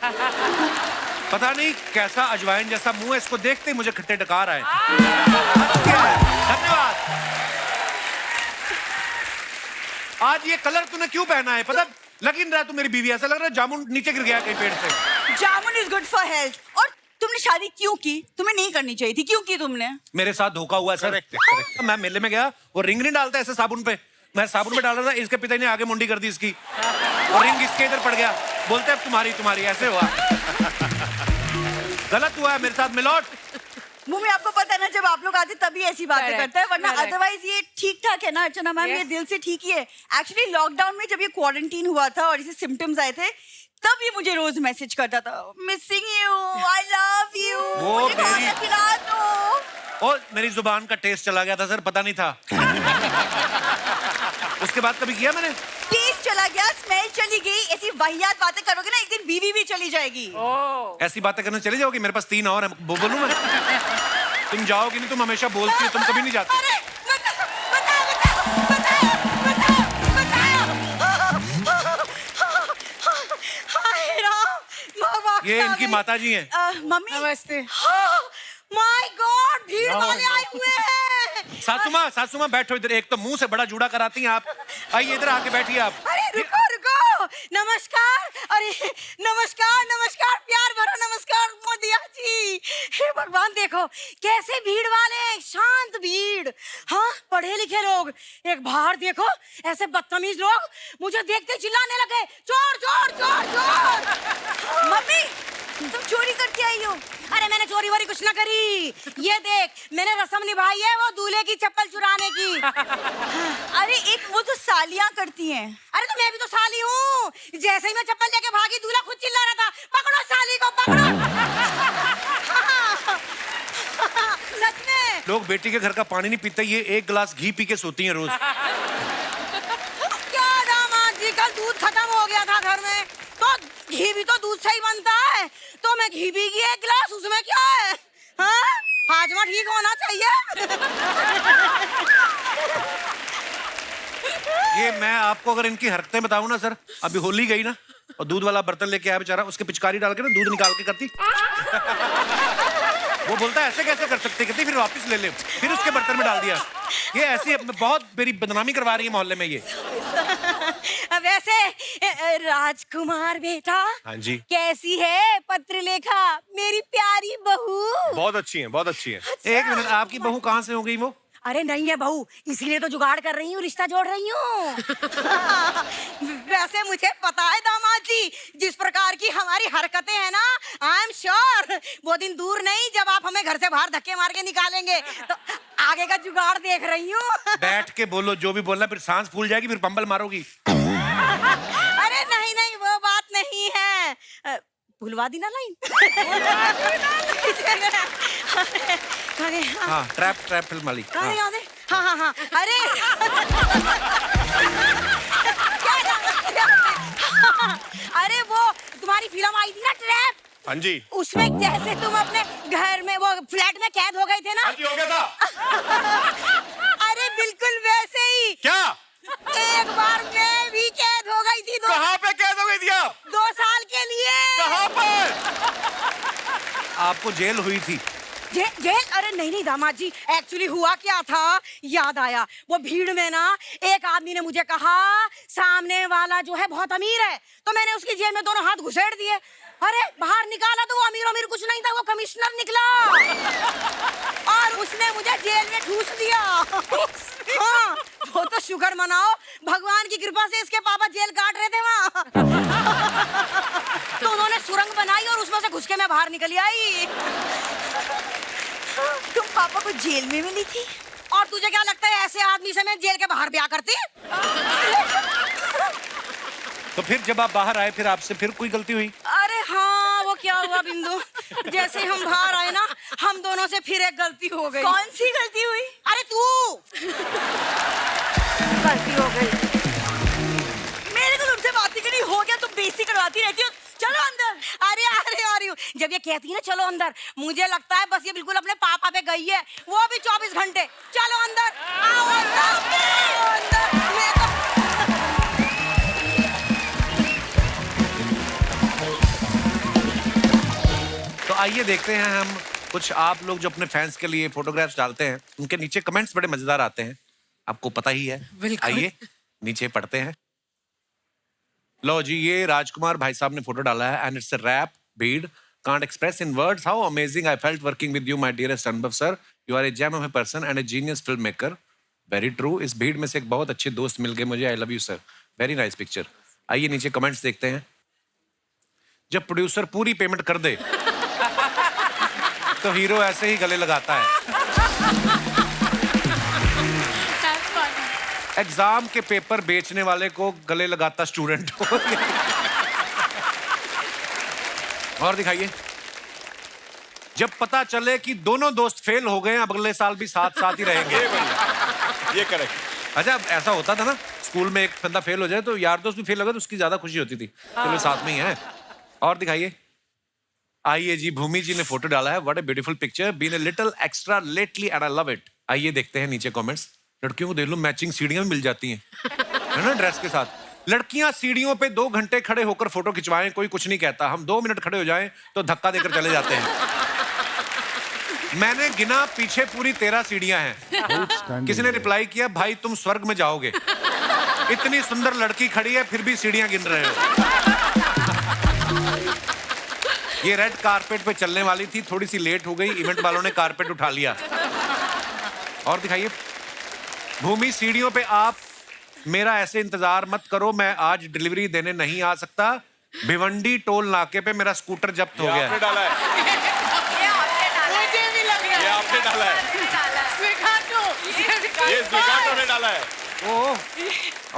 पता नहीं कैसा अजवाइन जैसा मुंह है, इसको देखते ही मुझे खट्टे डकार आए। धन्यवाद। आज ये कलर तूने क्यों पहना है? पता लग ही नहीं रहा तू मेरी बीवी, ऐसा लग रहा है जामुन नीचे गिर गया कहीं पेड़ से। जामुन इज गुड फॉर हेल्थ। और तुमने शादी क्यों की? तुम्हें नहीं करनी चाहिए थी, क्यों की तुमने? मेरे साथ धोखा हुआ सर। मैं मेले में गया, वो रिंग नहीं डालता ऐसे साबुन पे, मैं साबुन पे डाल रहा था, इसके पिता ने आगे मुंडी कर दी इसकी, और रिंग इसके इधर पड़ गया। बोलते अब तुम्हारी तुम्हारी, ऐसे हुआ। गलत हुआ है मेरे साथ मिलोट। मम्मी आपको पता है ना, जब आप लोग आते तभी ऐसी बातें Correct, करता है, वरना correct. अदरवाइज ये ठीक ठाक है ना अर्चना मैम, ये दिल से ठीक ही है। एक्चुअली लॉकडाउन में जब ये क्वारंटीन हुआ था और इसे सिम्टम्स आए थे, तब ये मुझे रोज मैसेज करता था, missing you, I love you, वो मुझे खाना मेरी- खिला दो। और मेरी जुबान का टेस्ट चला गया था सर, पता नहीं था। उसके बाद कभी किया मैंने? टेस्ट चला गया, स्मेल चली गई। ऐसी वाहियात बातें करोगे ना, एक दिन बीवी भी चली जाएगी। ऐसी बातें करने चली जाओगी? मेरे पास 3 और है, बोलूं मैं? तुम जाओगी नहीं, तुम हमेशा बोलती हो, तुम कभी नहीं जाती। अरे हाय राम, भगवान ये आ इनकी गई। माताजी हैं। मम्मी नमस्ते। माय गॉड, भीड़ वाले आए हुए हैं। सासू माँ बैठो इधर, एक तो मुंह से बड़ा जूड़ा कराती हैं आप। आइए इधर आके बैठिए आप। अरे रुको रुको, नमस्कार। अरे नमस्कार नमस्कार, प्यार भरा नमस्कार मोदिया जी। हे भगवान, देखो कैसे भीड़ वाले, शांत भीड़। हाँ, पढ़े लिखे लोग। एक बाहर देखो, ऐसे बदतमीज लोग मुझे देखते चिल्लाने लगे, चोर चोर चोर चोर। मम्मी तुम चोरी करके आई हो? अरे मैंने चोरी वोरी कुछ ना करी। ये देख, मैंने रस्म निभाई है वो दूल्हे की चप्पल चुराने की। अरे एक वो तो सालियां करती हैं। अरे तो मैं भी तो साली हूँ। जैसे ही मैं चप्पल लेके भागी, दूल्हा खुद चिल्ला रहा था, पकड़ो साली को पकड़ो। सच में। लोग बेटी के घर का पानी नहीं पीते, ये 1 गिलास घी पी के सोती हैं रोज। क्या दामाद जी, कल दूध खत्म हो गया था घर में, तो घी भी तो दूध से ही बनता है, तो मैं घी पी गई 1 गिलास, उसमें क्या है? हाँ, हाजमा ठीक होना चाहिए। ये मैं आपको अगर इनकी हरकतें बताऊं ना सर, अभी होली गई ना, और दूध वाला बर्तन लेके आया बेचारा, उसके पिचकारी डाल के ना दूध निकाल के करती। वो बोलता है ऐसे कैसे कर सकते, कहती फिर वापस ले ले, फिर उसके बर्तन में डाल दिया। ये ऐसी बहुत मेरी बदनामी करवा रही है मोहल्ले में ये। वैसे राजकुमार बेटा, हाँ जी। कैसी है पत्रलेखा, मेरी प्यारी बहू? बहुत अच्छी है, बहुत अच्छी है। 1 मिनट, आपकी बहू कहाँ से हो गई वो? अरे नहीं है बहू, इसीलिए तो जुगाड़ कर रही हूँ, रिश्ता जोड़ रही हूँ। वैसे मुझे पता है दामाद जी, जिस प्रकार की हमारी हरकतें हैं ना, आई एम श्योर वो दिन दूर नहीं जब आप हमें घर से बाहर धक्के मार के निकालेंगे। तो आगे का जुगाड़ देख रही हूँ। बैठ के बोलो जो भी बोलना, फिर सांस फूल जाएगी, फिर पंबल मारोगी। अरे नहीं नहीं, वो बात नहीं है। भुलवा दी ना लाइन। अरे हाँ, ट्रैप फिल्म वाली। अरे याद है, हाँ हाँ हाँ, अरे अरे वो तुम्हारी फिल्म आई थी ना ट्रैप, हाँ जी। उसमें जैसे तुम अपने घर में वो फ्लैट में कैद हो गए थे ना। हाँ जी, हो गया था। अरे बिल्कुल वैसे ही। क्या? एक बार मैं भी कैद हो गई थी। कहाँ पे कैद हो गई थी आप? 2 साल के लिए। कहाँ पर? आपको जेल हुई थी? जेल? अरे नहीं नहीं दामाद जी, एक्चुअली हुआ क्या था, याद आया। वो भीड़ में ना एक आदमी ने मुझे कहा सामने वाला जो है बहुत अमीर है, तो मैंने उसकी जेब में दोनों हाथ घुसेड़ दिए। अरे बाहर निकाला तो वो अमीर कुछ नहीं था, वो कमिश्नर निकला और उसने मुझे जेल में ठूस दिया। हाँ, वो तो शुक्र मनाओ, भगवान की कृपा से इसके पापा जेल काट रहे थे वहाँ। तो उन्होंने सुरंग बनाई और उसमें से घुस के मैं बाहर निकली आई। तुम पापा को जेल में मिली थी? और तुझे क्या लगता है ऐसे आदमी से मैं जेल के बाहर ब्याह करती? तो फिर जब आप बाहर आए, फिर आपसे फिर कोई गलती हुई? अरे हाँ, वो क्या हुआ बिंदु, जैसे हम बाहर आए ना, हम दोनों से फिर एक गलती हो गई। कौन सी गलती हुई? अरे तू। गलती हो गई। मेरे को तुमसे बात ही करनी, हो गया, तुम बेइज्जती करवाती रहती हो। चलो अंदर। अरे अरे आ रही हूँ। जब ये कहती है ना चलो अंदर, मुझे लगता है बस ये बिल्कुल अपने पापा पे गई है, वो भी 24 घंटे। चलो अंदर, आओ अंदर, आओ अंदर। मैं तो आइए देखते हैं हम कुछ आप लोग जो अपने फैंस के लिए फोटोग्राफ्स डालते हैं, उनके नीचे कमेंट्स बड़े मजेदार आते हैं, आपको पता ही है। बिल्कुल। आइए नीचे पढ़ते हैं। लो जी, ये राजकुमार भाई साहब ने फोटो डाला है एंड इट्स अ रैप भीड़ can't express in words how amazing I felt working with you, my dearest Anubhav sir. You are a gem of a person and a genius filmmaker. Very true. इस भीड़ में से एक बहुत अच्छे दोस्त मिल गए मुझे. I love you sir. Very nice picture. आइए नीचे कमेंट्स देखते हैं. जब प्रोड्यूसर पूरी पेमेंट कर दे तो हीरो ऐसे ही गले लगाता है. एग्जाम के पेपर बेचने वाले को गले लगाता स्टूडेंट. और दिखाइए. जब पता चले कि दोनों दोस्त फेल हो गए, अब अगले साल भी साथ साथ ही रहेंगे. ये करेक्ट. अच्छा, ऐसा होता था ना स्कूल में, एक बंदा फेल हो जाए तो यार दोस्त भी फेल हो गए तो उसकी ज्यादा खुशी होती थी. चलो साथ में ही है. और दिखाइए. आइए जी, भूमि जी ने फोटो डाला है. What a beautiful picture. Been a little extra lately and I love it. आइए देखते हैं नीचे कमेंट्स. लड़कियों को देख लो, मैचिंग सीढ़ियां भी मिल जाती हैं है ना ड्रेस के साथ. लड़कियां सीढ़ियों पे 2 घंटे खड़े होकर फोटो खिंचवाएं, कोई कुछ नहीं कहता. हम 2 मिनट खड़े हो जाएं तो धक्का देकर चले जाते हैं. मैंने गिना, पीछे पूरी 13 सीढ़ियां हैं. किसी ने रिप्लाई किया, भाई तुम स्वर्ग में जाओगे. इतनी सुंदर लड़की खड़ी है फिर भी सीढ़ियां गिन रहे हो. ये रेड कारपेट पे चलने वाली थी, थोड़ी सी लेट हो गई. इवेंट वालों ने कारपेट उठा लिया. और दिखाइए. भूमि, सीढ़ियों पे आप मेरा ऐसे इंतजार मत करो, मैं आज डिलीवरी देने नहीं आ सकता. भिवंडी टोल नाके पे मेरा स्कूटर जब्त हो गया है. आपने डाला है. मुझे भी लग रहा है. ये आपने डाला है. ये स्वीकार्तो ने डाला है. ओह.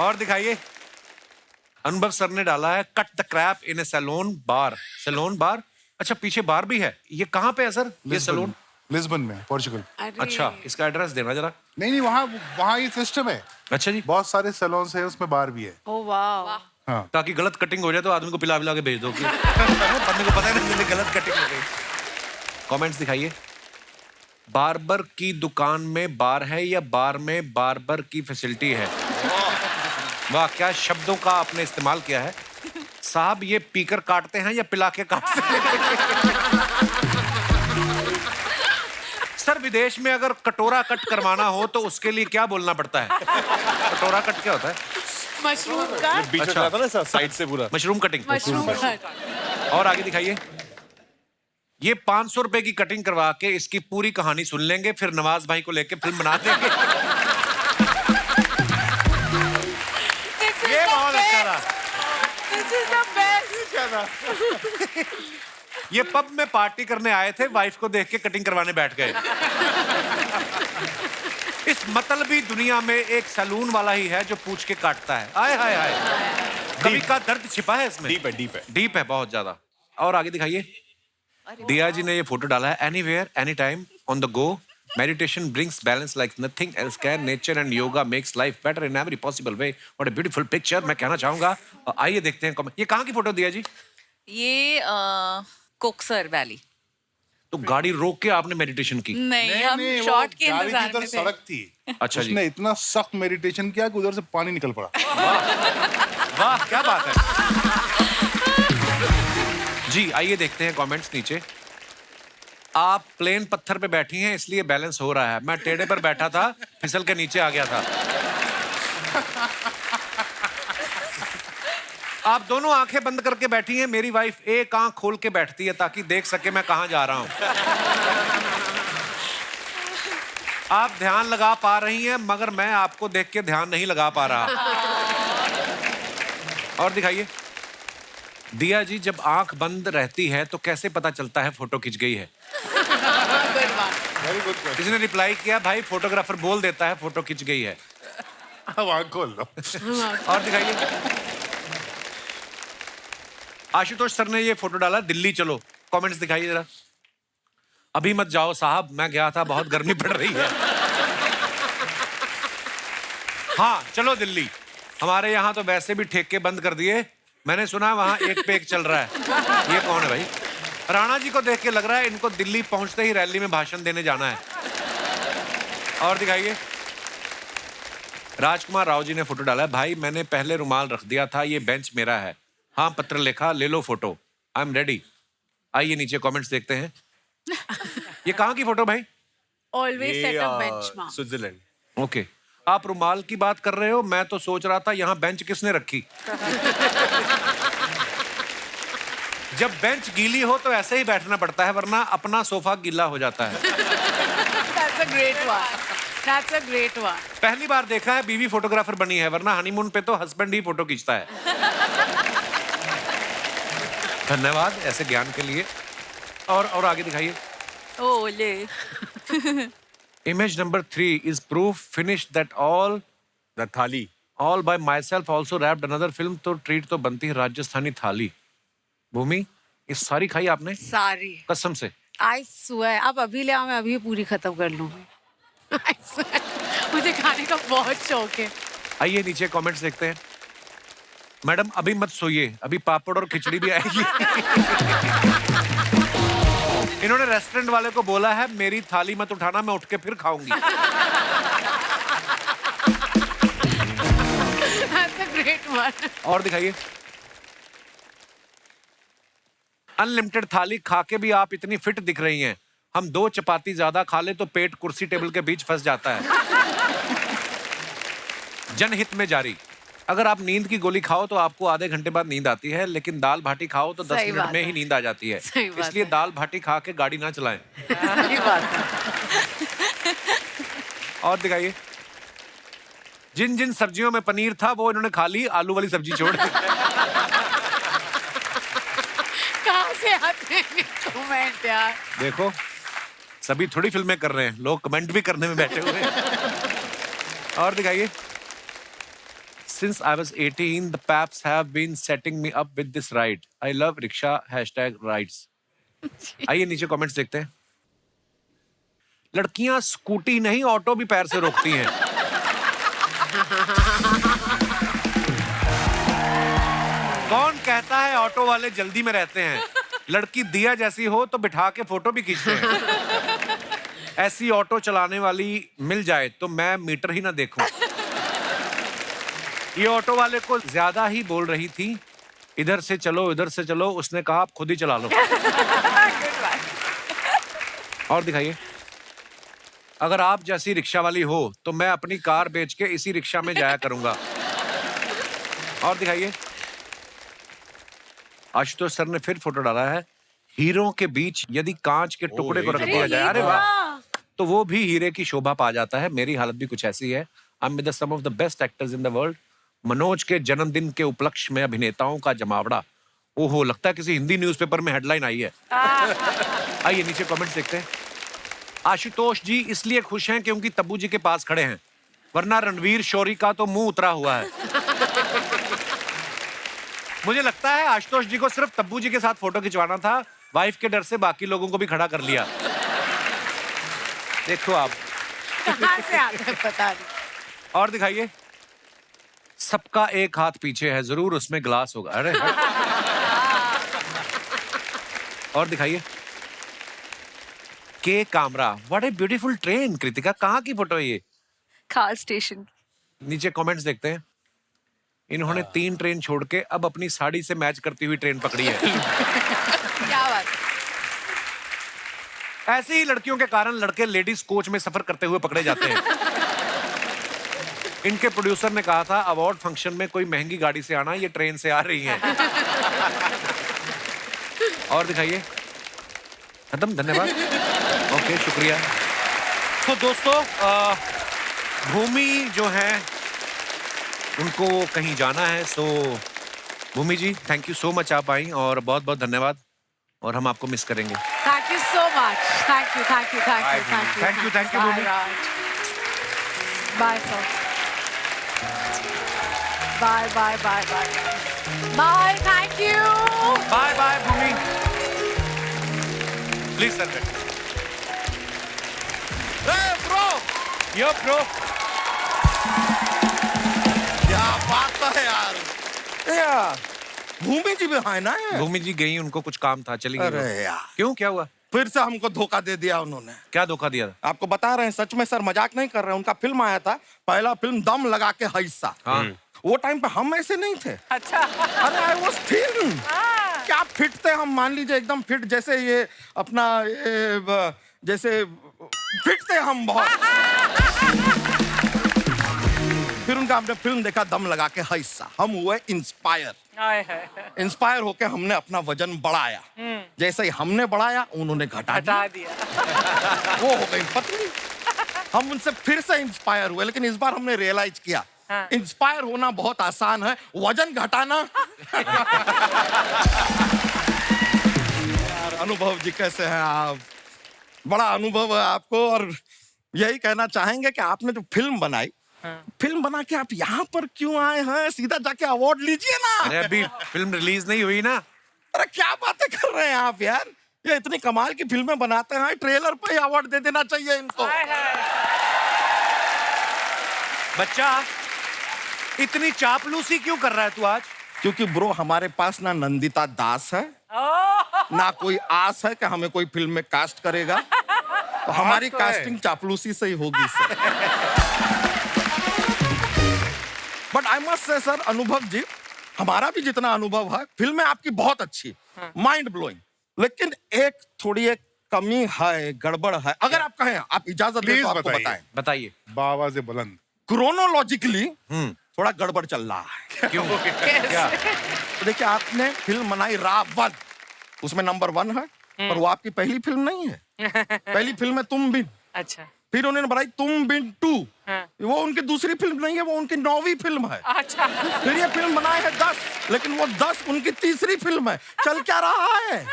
और दिखाइए. अनुभव सर ने डाला है, cut the crap in a saloon bar. Saloon bar. अच्छा, पीछे बार भी है. ये कहाँ पे है सर ये सैलून? लिस्बन में, पोर्चुगल. अच्छा, इसका एड्रेस देना जरा. नहीं, वहाँ ये सिस्टम है. अच्छा जी. बहुत सारे सैलून्स हैं, उसमें बार भी है. ओह वाह. हाँ. ताकि गलत कटिंग हो जाए तो आदमी को पिला के भेज दो. बंदे को पता है ना गलत कटिंग हो गई. कमेंट्स दिखाइए. बार्बर की दुकान में बार है या बार में बार्बर की फैसिलिटी है? वाह, क्या शब्दों का आपने इस्तेमाल किया है. साहब, ये पीकर काटते हैं या पिला के काटते हैं? सर, विदेश में अगर कटोरा कट करवाना हो तो उसके लिए क्या बोलना पड़ता है? कटोरा कट क्या होता है? मशरूम का. बीच में जाता ना साइड से पूरा. Mushroom cutting. Mushroom cut. और आगे दिखाइए. ये 500 रुपए की कटिंग करवा के इसकी पूरी कहानी सुन लेंगे, फिर नवाज भाई को लेके फिल्म बना देंगे. ये बहुत अच्छा था. This is the best. ये पब में पार्टी करने आए थे, वाइफ को देख के कटिंग करवाने बैठ गए. इस मतलबी दुनिया में एक सैलून वाला ही है जो पूछ के काटता है. आय हाय हाय. कभी का दर्द छिपा है इसमें. डीप है, डीप है. डीप है बहुत ज्यादा. और आगे दिखाइए. दिया जी ने ये फोटो डाला है. Anywhere any time on the go. Meditation brings balance like nothing else can. Nature and yoga makes life better in every possible way. What a beautiful picture. मैं कहना चाहूंगा. आइए देखते हैं कमेंट. ये कहाँ की फोटो दिया जी? ये कोकसर वैली. तो गाड़ी रोक के आपने मेडिटेशन की? नहीं, हम शॉट के इंतजार में थे. सड़क थी. अच्छा जी. उसने इतना सख्त मेडिटेशन किया कि उधर से पानी निकल पड़ा. वाह, क्या बात है. जी, आइए देखते हैं कमेंट्स नीचे. आप प्लेन पत्थर पे बैठी हैं इसलिए बैलेंस हो रहा है. मैं टेढ़े पर बैठा था, फिसल के नीचे आ गया था. आप दोनों आंखें बंद करके बैठी हैं. मेरी वाइफ एक आंख खोल के बैठती है ताकि देख सके मैं कहां जा रहा हूं. आप ध्यान लगा पा रही हैं मगर मैं आपको देख के ध्यान नहीं लगा पा रहा. और दिखाइए. दिया जी, जब आंख बंद रहती है तो कैसे पता चलता है फोटो खिंच गई है? Very good question. किसी ने रिप्लाई किया, भाई फोटोग्राफर बोल देता है फोटो खिंच गई है. अब आंख खोल लो. और दिखाइए. आशुतोष सर ने ये फोटो डाला, दिल्ली चलो. कमेंट्स दिखाइए जरा. अभी मत जाओ साहब, मैं गया था, बहुत गर्मी पड़ रही है. हाँ, चलो दिल्ली. हमारे यहाँ तो वैसे भी ठेके बंद कर दिए. मैंने सुना वहां एक पे एक चल रहा है. ये कौन है भाई? राणा जी को देख के लग रहा है इनको दिल्ली पहुंचते ही रैली में भाषण देने जाना है. और दिखाइए. राजकुमार राव जी ने फोटो डाला है. भाई, मैंने पहले रुमाल रख दिया था, ये बेंच मेरा है. हाँ, पत्र लिखा, ले लो फोटो. I am ready. आइए नीचे कमेंट्स देखते हैं. ये कहाँ की फोटो भाई? Always set a benchmark. Switzerland. Okay. आप रुमाल की बात कर रहे हो, मैं तो सोच रहा था यहाँ बेंच किसने रखी। जब बेंच गीली हो तो ऐसे ही बैठना पड़ता है, वरना अपना सोफा गीला हो जाता है। That's a great one. That's a great one. पहली बार देखा है बीवी फोटोग्राफर बनी है, वरना हनीमून पे तो हस्बैंड ही फोटो खींचता है। धन्यवाद ऐसे ज्ञान के लिए। और आगे दिखाइए। ओले। Image number 3 is proof finished that all the थाली। all by myself also wrapped another film, तो ट्रीट तो बनती है राजस्थानी थाली। भूमि, ये सारी खाई आपने? सारी। कसम से? I swear. अब अभी ले आओ, मैं अभी पूरी खत्म कर लूंगी। I swear. मुझे खाने का बहुत शौक है। आइए नीचे कमेंट्स देखते हैं। मैडम अभी मत सोइए, अभी पापड़ और खिचड़ी भी आएगी। इन्होंने रेस्टोरेंट वाले को बोला है मेरी थाली मत उठाना, मैं उठ के फिर खाऊंगी। That's a great one. और दिखाइए। अनलिमिटेड थाली खा के भी आप इतनी फिट दिख रही हैं। हम 2 चपाती ज्यादा खा ले तो पेट कुर्सी टेबल के बीच फंस जाता है। जनहित में जारी। अगर आप नींद की गोली खाओ तो आपको आधे घंटे बाद नींद आती है, लेकिन दाल भाटी खाओ तो 10 सही मिनट बात में है। ही नींद आ जाती है। सही बात इसलिए है। दाल भाटी खा के गाड़ी ना चलाएं। सही बात है। और दिखाइए। जिन जिन सब्जियों में पनीर था वो इन्होंने खा ली, आलू वाली सब्जी छोड़ दी। कहाँ से आते हैं कमेंट यार? देखो सभी थोड़ी फिल्में कर रहे हैं, लोग कमेंट भी करने में बैठे हुए हैं। और दिखाइए। Since I was 18, the Paps have been setting me up with this ride. I love rickshaw #rides. आइए नीचे कमेंट्स देखते हैं। लड़कियां स्कूटी नहीं ऑटो भी पैर से रोकती हैं। कौन कहता है ऑटो वाले जल्दी में रहते हैं? लड़की दिया जैसी हो तो बिठा के फोटो भी खींचते हैं। ऐसी ऑटो चलाने वाली मिल जाए तो मैं मीटर ही ना देखूं। ये ऑटो वाले को ज्यादा ही बोल रही थी, इधर से चलो इधर से चलो, उसने कहा आप खुद ही चला लो। और दिखाइए। अगर आप जैसी रिक्शा वाली हो तो मैं अपनी कार बेच के इसी रिक्शा में जाया करूंगा। और दिखाइए। आशुतोष सर ने फिर फोटो डाला है। हीरों के बीच यदि कांच के टुकड़े को रख दिया जाए, अरे वाह, तो वो भी हीरे की शोभा पा जाता है। मेरी हालत भी कुछ ऐसी है। I am with some of the best actors in the world. Manoj के जन्मदिन के उपलक्ष्य में अभिनेताओं का जमावड़ा। ओहो, लगता है किसी हिंदी न्यूज़पेपर में हेडलाइन आई है। आइए नीचे कमेंट्स देखते हैं। आशुतोष जी इसलिए खुश हैं क्योंकि तब्बू जी के पास खड़े हैं, वरना रणवीर शौरी का तो मुंह उतरा हुआ है। मुझे लगता है आशुतोष जी को सिर्फ तब्बू जी के साथ फोटो खिंचवाना था, वाइफ के डर से बाकी लोगों को भी खड़ा कर लिया। देखो आप कहाँ से आते हैं पता नहीं। और दिखाइए। सबका एक हाथ पीछे है, जरूर उसमें ग्लास होगा। अरे और दिखाइए। के Kamra, what a beautiful train. Kritika कहाँ की फोटो है ये? खाल स्टेशन। नीचे कमेंट्स देखते हैं। इन्होंने 3 ट्रेन छोड़ के अब अपनी साड़ी से मैच करती हुई ट्रेन पकड़ी है। क्या बात। ऐसे ही लड़कियों के कारण लड़के लेडीज कोच में सफर करते हुए पकड़े जाते हैं। इनके प्रोड्यूसर ने कहा था अवार्ड फंक्शन में कोई महंगी गाड़ी से आना, ये ट्रेन से आ रही हैं। और दिखाइए। खत्म, धन्यवाद। ओके, शुक्रिया। तो दोस्तों, भूमि जो है उनको कहीं जाना है, सो भूमि जी थैंक यू सो मच, आप आई और बहुत बहुत धन्यवाद, और हम आपको मिस करेंगे। Thank you so much. Thank you, thank you, thank you, thank you. Thank you, thank you, Bye, Bhumi. Raj. Bye, sir. Bye, bye, bye, bye. Bye, thank you. Bye bye Bhumi. Please sir. Bro, yo bro. क्या बात है यार। यार भूमि जी भी है ना ये? भूमि जी गई, उनको कुछ काम था, चली गई। अरे यार, क्यों, क्या हुआ? फिर से हमको धोखा दे दिया उन्होंने। क्या धोखा दिया था? आपको बता रहे हैं, सच में सर, मजाक नहीं कर रहे हैं। उनका फिल्म आया था, पहला फिल्म दम लगा के हिस्सा। हाँ। वो टाइम पे हम ऐसे नहीं थे। अच्छा। अरे आई वाज थिन। क्या फिट थे हम, मान लीजिए एकदम फिट, जैसे ये अपना जैसे फिट थे हम बहुत। का हमने फिल्म देखा दम लगा के हिस्सा, हम हुए इंस्पायर। हाय हाय इंस्पायर होके हमने अपना वजन बढ़ाया, जैसे ही हमने बढ़ाया उन्होंने घटा दिया। वो हो गई पतली। हम उनसे फिर से इंस्पायर हुए, लेकिन इस बार हमने रियलाइज किया इंस्पायर होना बहुत आसान है, वजन घटाना। यार अनुभव जी कैसे हैं आप? बड़ा अनुभव है आपको, और यही कहना चाहेंगे कि आपने जो फिल्म बनाई, फिल्म बना के आप यहाँ पर क्यों आए हैं? सीधा जाके अवार्ड लीजिए ना। अरे अभी फिल्म रिलीज नहीं हुई ना। अरे क्या बातें कर रहे हैं आप यार? ये इतनी कमाल की फिल्में बनाते हैं, ट्रेलर पे ही अवार्ड दे देना चाहिए इनको। बच्चा इतनी चापलूसी क्यों कर रहा है तू आज? क्योंकि ब्रो हमारे पास ना नंदिता दास है, ना कोई आस है कि हमें कोई फिल्म में कास्ट करेगा, तो हमारी कास्टिंग चापलूसी से ही होगी sir. But I must say sir, अनुभव जी, हमारा भी जितना अनुभव है, फिल्में आपकी बहुत अच्छी, माइंड ब्लोइंग, लेकिन एक थोड़ी एक कमी है, गड़बड़ है। अगर आप कहें, आप इजाजत दें तो आपको बताएं। बताइए। बाबा से बुलंद क्रोनोलॉजिकली थोड़ा गड़बड़ चल रहा है। क्यों? क्या? तो देखिए, आपने फिल्म बनाई रावण, उसमें नंबर 1 है, पर वो आपकी पहली फिल्म नहीं है। पहली फिल्म है तुम बिन। अच्छा। फिर उन्होंने बनाई तुम बिन 2, वो उनकी दूसरी फिल्म नहीं है, वो उनकी 9वीं फिल्म है। अच्छा। फिर ये फिल्म बनाए है 10, लेकिन वो 10 उनकी तीसरी फिल्म है। चल क्या रहा है?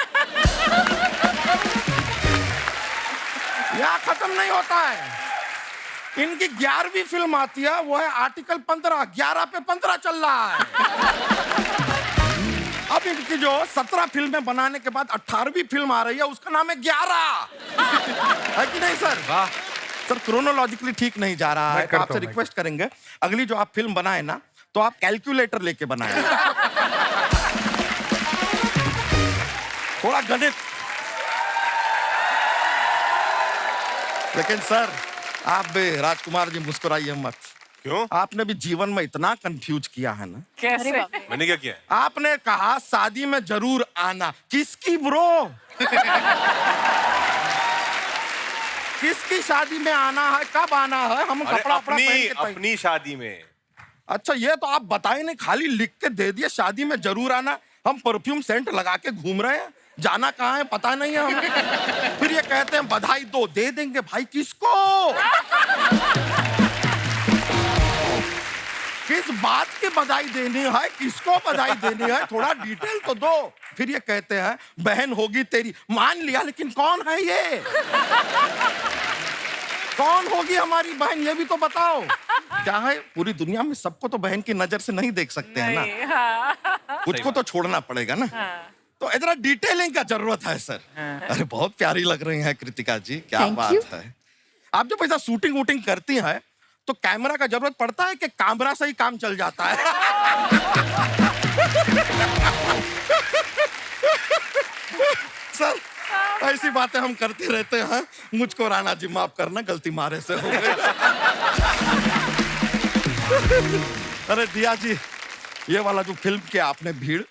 यहाँ खत्म नहीं होता है। इनकी 11वीं फिल्म आती है, वो है आर्टिकल 15, 11 पे 15 चल रहा है। अब इनकी जो 17 फिल्में बनाने के बाद 18वीं फिल्म आ रही है, उसका नाम है 11। है कि नहीं सर? वाह सर, क्रोनोलॉजिकली ठीक नहीं जा रहा है। तो आपसे रिक्वेस्ट करेंगे, अगली जो आप फिल्म बनाए ना, तो आप कैलकुलेटर लेके बनाए। थोड़ा गणित। लेकिन सर, आप भी राजकुमार जी मुस्कुराइए मत। क्यों? आपने भी जीवन में इतना कंफ्यूज किया है ना। कैसे? मैंने क्या किया? आपने कहा शादी में जरूर आना। किसकी ब्रो? किसकी शादी में आना है? कब आना है? हम कपड़ा अपनी शादी में। अच्छा, ये तो आप बताए नहीं, खाली लिख के दे दिए शादी में जरूर आना। हम परफ्यूम सेंट लगा के घूम रहे हैं, जाना कहाँ है पता नहीं है हमें। फिर ये कहते हैं बधाई दो, दे देंगे भाई। किसको? किस बात की बधाई देनी है? किसको बधाई देनी है? थोड़ा डिटेल तो दो। फिर ये कहते हैं बहन होगी तेरी। मान लिया, लेकिन कौन है ये? कौन होगी हमारी बहन, ये भी तो बताओ। क्या है, पूरी दुनिया में सबको तो बहन की नजर से नहीं देख सकते हैं ना। कुछ को तो छोड़ना पड़ेगा ना। तो इतना डिटेलिंग का जरूरत है सर। अरे बहुत प्यारी लग रही हैं कृतिका जी, क्या बात है। आप जब ऐसा शूटिंग वूटिंग करती हैं, तो कैमरा का जरूरत पड़ता है कि कैमरा से ही काम चल जाता है? सर, ऐसी बातें हम करते रहते हैं। मुझको राणा जी माफ करना, गलती मारे से हो गई। अरे दिया जी, ये वाला जो फिल्म के आपने भीड़,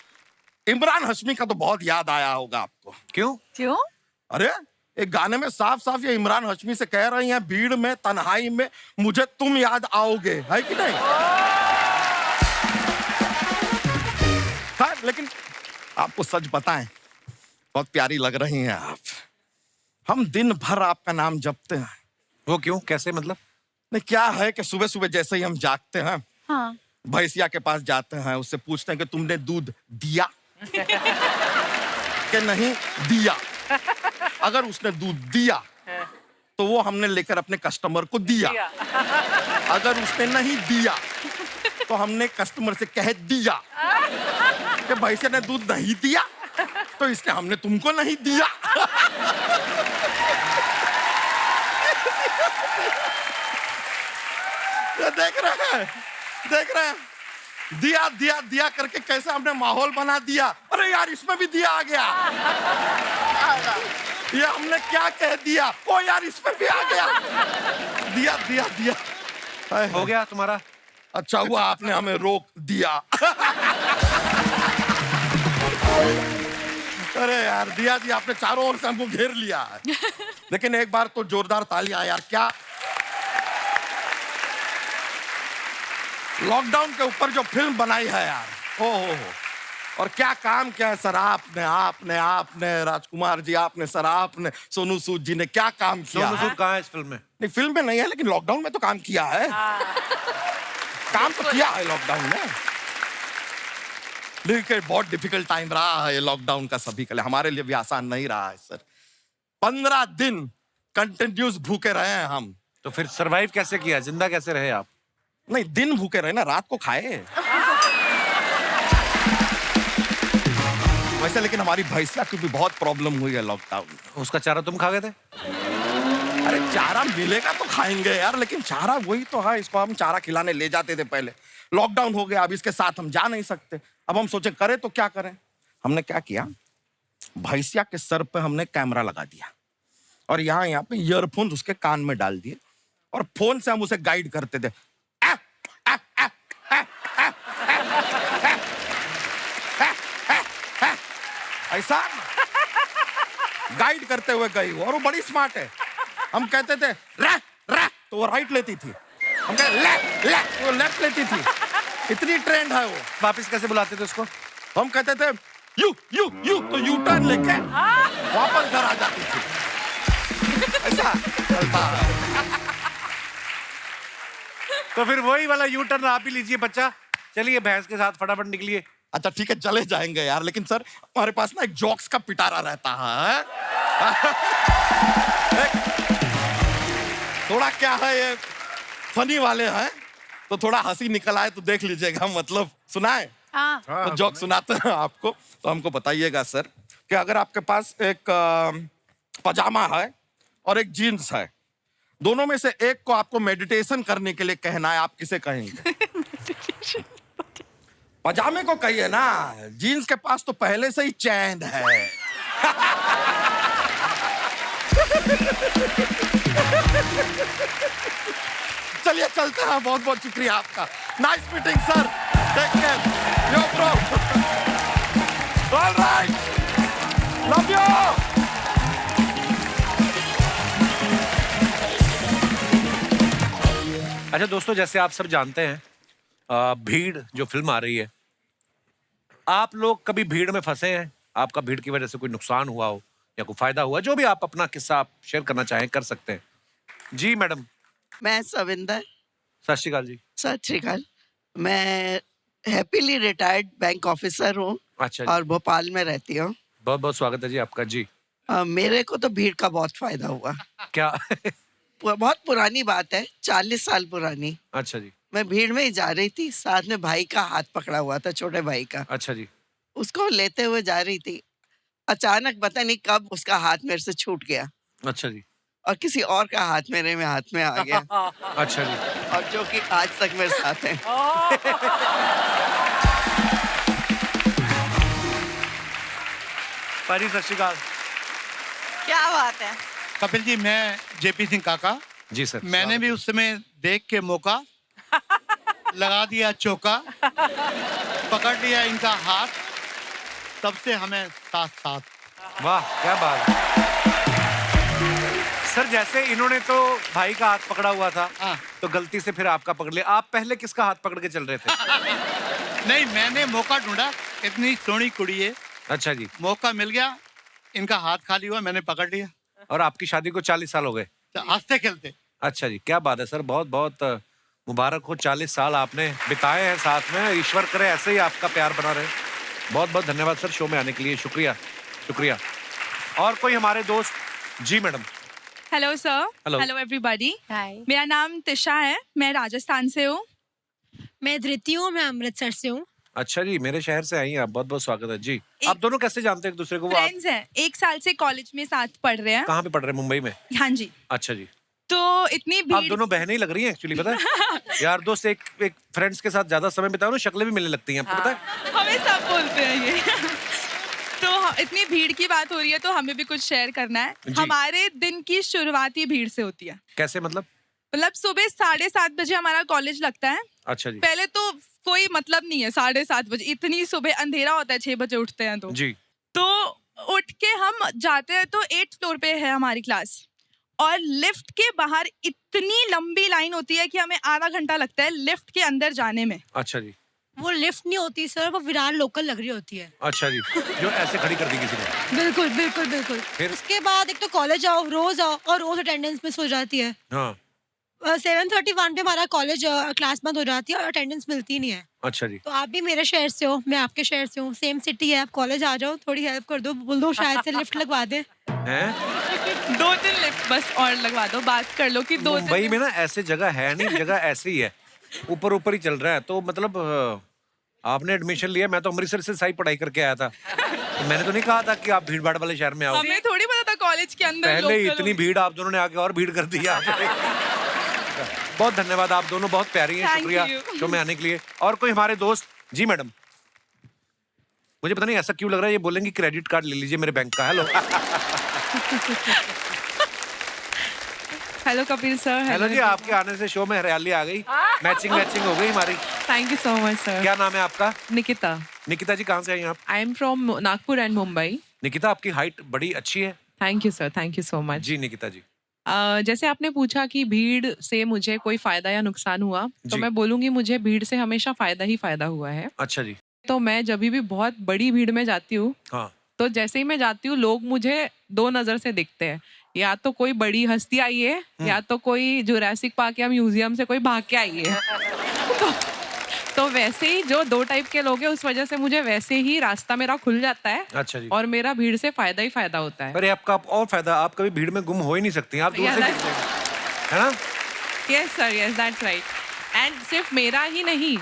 इमरान हाशमी का तो बहुत याद आया होगा आपको। क्यों? क्यों? अरे एक गाने में साफ साफ ये इमरान हाशमी से कह रही हैं, भीड़ में तन्हाई में मुझे तुम याद आओगे। है कि नहीं? हाँ, लेकिन आपको सच बताएं, बहुत प्यारी लग रही हैं आप। हम दिन भर आपका नाम जपते हैं। वो क्यों? कैसे मतलब? नहीं, क्या है कि सुबह सुबह जैसे ही हम जागते हैं, हाँ। भैंसिया के पास जाते हैं, उससे पूछते हैं कि तुमने दूध दिया कि नहीं दिया। अगर उसने दूध दिया तो वो हमने लेकर अपने कस्टमर को दिया। अगर उसने नहीं दिया तो हमने कस्टमर से कह दिया कि भैंसिया ने दूध नहीं दिया, तो इसने हमने तुमको नहीं दिया। ये देख रहे हैं, दिया दिया दिया करके कैसे हमने माहौल बना दिया। अरे यार, इसमें भी दिया आ गया। ये हमने क्या कह दिया? ओ यार, इसमें भी आ गया। दिया दिया दिया। हो गया तुम्हारा? अच्छा हुआ आपने हमें रोक दिया। अरे यार दिया जी, आपने चारों ओर से हमको घेर लिया है। लेकिन एक बार तो जोरदार तालियां यार। क्या लॉकडाउन के ऊपर जो फिल्म बनाई है यार, ओ हो, और क्या काम किया है सर आपने राजकुमार जी, आपने सर, आपने सोनू सूद जी ने क्या काम किया। सोनू सूद कहाँ है इस फिल्म में? नहीं, फिल्म में नहीं है, लेकिन लॉकडाउन में तो काम किया है। काम तो किया है लॉकडाउन में। लेकिन बहुत डिफिकल्ट टाइम रहा है ये लॉकडाउन का सभी के लिए, हमारे लिए भी आसान नहीं रहा है सर। 15 दिन कंटिन्यूस भूखे रहे हैं हम। तो फिर सरवाइव कैसे किया, जिंदा कैसे रहे आप? नहीं, दिन भूखे रहे ना, रात को खाए। वैसे लेकिन हमारी भैंसिया की भी बहुत प्रॉब्लम हुई है लॉकडाउन में। उसका चारा तुम खा गए थे? अरे चारा मिलेगा तो खाएंगे यार, लेकिन चारा वही तो है, इसको हम चारा खिलाने ले जाते थे पहले। लॉकडाउन हो गया, अब इसके साथ हम जा नहीं सकते। अब हम सोचे करें तो क्या करें। हमने क्या किया, भैंसिया के सर पे हमने कैमरा लगा दिया और यहाँ पे ईयरफोन उसके कान में डाल दिए और फोन से हम उसे गाइड करते थे। ऐसा गाइड करते हुए गई और वो बड़ी स्मार्ट है। हम कहते थे रै रै तो वो राइट लेती थी, हम कहते ले ले तो वो लेफ्ट लेती थी। इतनी ट्रेंड है वो। वापस कैसे बुलाते थे उसको? हम कहते थे यू यू यू तो यू टर्न लेके वापस घर आ जाती थी। ऐसा चलता है। तो फिर वही वाला यू टर्न आप ही लीजिए बच्चा, चलिए भैंस के साथ फटाफट निकलिए। अच्छा ठीक है, चले जाएंगे यार, लेकिन सर हमारे पास ना एक जोक्स का पिटारा रहता है। थोड़ा क्या है, ये फनी वाले हैं तो थोड़ा हंसी निकल आए तो देख लीजिएगा, मतलब सुनाए। तो जोक सुनाते हैं आपको, तो हमको बताइएगा सर कि अगर आपके पास एक पजामा है और एक जीन्स है, दोनों में से एक को आपको मेडिटेशन करने के लिए कहना है, आप किसे कहेंगे? पजामे को कहिए ना, जीन्स के पास तो पहले से ही चैन है। चलिए चलते हैं, बहुत बहुत शुक्रिया आपका। Nice meeting sir, take care, yo bro, alright, love you. अच्छा दोस्तों, जैसे आप सब जानते हैं, भीड़ जो फिल्म आ रही है, आप लोग कभी भीड़ में फंसे हैं? आपका भीड़ की वजह से कोई नुकसान हुआ हो या कोई फायदा हुआ, जो भी आप अपना किस्सा आप शेयर करना चाहें कर सकते हैं। जी मैडम। मैं सविंदर। सत श्री अकाल जी। सत श्री अकाल। मैं हैप्पीली रिटायर्ड बैंक ऑफिसर हूँ। अच्छा जी। और भोपाल में रहती हूँ। बहुत बहुत स्वागत है जी आपका। जी। मेरे को तो भीड़ का बहुत फायदा हुआ। क्या? बहुत पुरानी बात है, 40 साल पुरानी। अच्छा जी। मैं भीड़ में ही जा रही थी, साथ में भाई का हाथ पकड़ा हुआ था, छोटे भाई का। अच्छा जी। उसको लेते हुए जा रही थी, अचानक पता नहीं कब उसका हाथ मेरे से छूट गया। अच्छा जी। और किसी और का हाथ मेरे में हाथ में आ गया। अच्छा जी। और जो कि आज तक मेरे साथ है। पारी सत श्री अकाल। क्या बात है। कपिल जी, मैं जेपी सिंह काका। जी सर। मैंने भी उस समय देख के मौका लगा दिया चौका, पकड़ लिया इनका हाथ, तब से हमें साथ साथ। वाह क्या बात है सर। जैसे इन्होंने तो भाई का हाथ पकड़ा हुआ था, तो गलती से फिर आपका पकड़ लिया। आप पहले किसका हाथ पकड़ के चल रहे थे? नहीं, मैंने मौका ढूंढा, इतनी सोहनी कुड़ी है। अच्छा जी। मौका मिल गया, इनका हाथ खाली हुआ, मैंने पकड़ लिया। और आपकी शादी को 40 साल हो गए? हंसते खेलते। अच्छा जी, क्या बात है सर, बहुत बहुत मुबारक हो। 40 साल आपने बिताए हैं साथ में, ईश्वर करे ऐसे ही आपका प्यार बना रहे। बहुत बहुत धन्यवाद सर शो में आने के लिए, शुक्रिया शुक्रिया। और कोई हमारे दोस्त? जी madam. Hello sir. Hello. Hello everybody. Hi. मेरा नाम तिशा है, मैं राजस्थान से हूँ। मैं धृति हूँ, मैं अमृतसर से हूँ। अच्छा जी, मेरे शहर से आई हैं आप, बहुत बहुत स्वागत है जी। आप दोनों कैसे जानते हैं एक दूसरे को? वो आप फ्रेंड्स हैं, 1 साल से कॉलेज में साथ पढ़ रहे हैं। कहाँ पे पढ़ रहे हैं? मुंबई में? हाँ जी। अच्छा जी। तो इतनी आप भीड़। दोनों बहनें ही लग रही हैं एक्चुअली, पता है? यार दोस्त एक फ्रेंड्स के साथ ज्यादा समय बिताओ ना, शक्लें भी मिलने लगती हैं, आपको पता है? हमें सब बोलते हैं ये। तो इतनी भीड़ की बात हो रही है, तो हमें भी कुछ शेयर करना है। हमारे दिन की शुरुआत ही भीड़ से होती है। कैसे मतलब? मतलब सुबह 7:30 बजे हमारा कॉलेज लगता है। अच्छा जी। पहले तो कोई मतलब नहीं है 7:30 बजे, इतनी सुबह अंधेरा होता है, 6 बजे उठते हैं तो जी। तो उठ के हम जाते हैं, तो 8th फ्लोर पे है हमारी क्लास। और लिफ्ट के बाहर इतनी लंबी लाइन होती है कि हमें आधा घंटा लगता है लिफ्ट के अंदर जाने में। अच्छा जी। वो लिफ्ट नहीं होती सर, वो विरार लोकल लग रही होती है। अच्छा जी, जो ऐसे खड़ी कर दी किसी ने। बिल्कुल बिल्कुल बिल्कुल। फिर? उसके बाद एक तो कॉलेज आओ और रोज अटेंडेंस मिस हो जाती है। हाँ। 7:31 पे हमारा कॉलेज क्लास बंद हो जाती है और अटेंडेंस मिलती नहीं है। अच्छा जी। तो आप भी मेरे शहर से हो, मैं आपके शहर से हूँ, सेम सिटी है, आप कॉलेज आ जाओ, थोड़ी हेल्प कर दो, बोल दो शायद से लिफ्ट लगवा दे। हैं? 2-3 लिफ्ट बस और लगवा दो, बात कर लो कि 2 मुंबई में ना ऐसे जगह है नहीं, जगह ऐसी ही है, ऊपर ऊपर ही चल रहा है। तो मतलब आपने एडमिशन लिया, मैं तो अमृतसर से सही पढ़ाई करके आया था, तो मैंने तो नहीं कहा था कि आप भीड़ भाड़ वाले शहर में आओ। हमें थोड़ी पता था कॉलेज के अंदर पहले ही लोकल इतनी भीड़, आप दोनों ने आके और भीड़ कर दी। बहुत धन्यवाद, आप दोनों बहुत प्यारी हैं, Thank शुक्रिया you. शो में आने के लिए। और कोई हमारे दोस्त? जी मैडम, मुझे पता नहीं ऐसा क्यों लग रहा है ये बोलेंगे क्रेडिट कार्ड ले लीजिए मेरे बैंक का। Hello. Hello Kapil sir. Hello जी, आपके आने से शो में हरियाली आ गई, मैचिंग हो गई हमारी। Thank you so much sir. क्या नाम है आपका? निकिता। निकिता जी, कहाँ से आई आप? I am from Nagpur and Mumbai. Nikita, आपकी हाइट बड़ी अच्छी है। Thank you sir, thank you so much. जी निकिता जी। जैसे आपने पूछा कि भीड़ से मुझे कोई फायदा या नुकसान हुआ, तो जी। मैं बोलूंगी मुझे भीड़ से हमेशा फायदा ही फायदा हुआ है। अच्छा जी। तो मैं जब भी बहुत बड़ी भीड़ में जाती हूँ, हाँ। तो जैसे ही मैं जाती हूँ लोग मुझे 2 नजर से देखते हैं, या तो कोई बड़ी हस्ती आई है या तो कोई जुरासिक पार्क या म्यूजियम से कोई भाग के आई है। तो वैसे ही जो 2 टाइप के लोग हैं, उस वजह से मुझे वैसे ही रास्ता मेरा खुल जाता है। अच्छा जी। और मेरा भीड़ से फायदा ही फायदा होता है। अरे आपका और फायदा, आप कभी भीड़ में गुम हो ही नहीं सकती, आप दूर Yeah, से that's- दिख जाएंगे, है ना? Yes sir, yes that's right. And सिर्फ मेरा ही नहीं,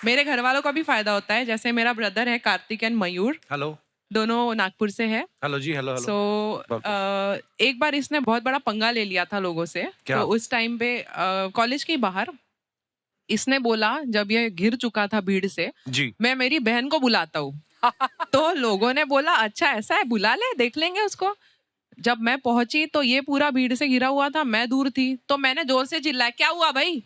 मेरे घर वालों का भी फायदा होता है। जैसे मेरा ब्रदर है कार्तिक एंड मयूर, हेलो। दोनों नागपुर से है। हेलो जी, हेलो हेलो। सो एक बार इसने बहुत बड़ा पंगा ले लिया था लोगों से। क्या? तो उस टाइम पे कॉलेज के बाहर इसने बोला, जब ये घिर चुका था भीड़ से, जी। मैं मेरी बहन को बुलाता हूँ। तो लोगों ने बोला अच्छा ऐसा है, बुला ले, देख लेंगे उसको। जब मैं पहुंची तो ये पूरा भीड़ से घिरा हुआ था, मैं दूर थी, तो मैंने जोर से चिल्लाया क्या हुआ भाई।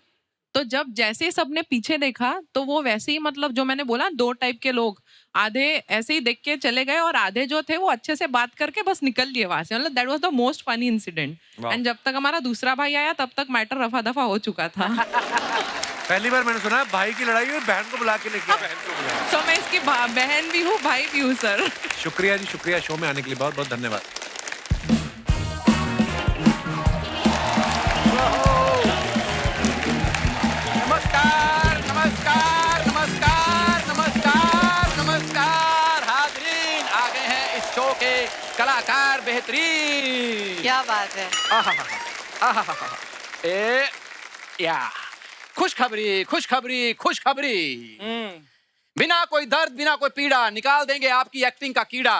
तो जब जैसे सबने पीछे देखा तो वो वैसे ही, मतलब जो मैंने बोला 2 टाइप के लोग, आधे ऐसे ही देख के चले गए और आधे जो थे वो अच्छे से बात करके बस निकल लिए वहां से। मतलब that was the most funny incident. And जब तक हमारा दूसरा भाई आया तब तक मैटर रफा दफा हो चुका था। पहली बार मैंने सुना भाई की लड़ाई हुई, बहन को बुला के लेके आए। तो मैं इसकी बहन भी हूँ, भाई भी हूँ सर। शुक्रिया जी, शुक्रिया शो में आने के लिए, बहुत बहुत धन्यवाद। नमस्कार नमस्कार नमस्कार नमस्कार नमस्कार हाजरीन, आ गए हैं इस शो के कलाकार बेहतरीन। क्या बात है। आहाहाहा। ए या खुशखबरी खुशखबरी खुशखबरी। बिना कोई दर्द बिना कोई पीड़ा निकाल देंगे आपकी एक्टिंग का कीड़ा।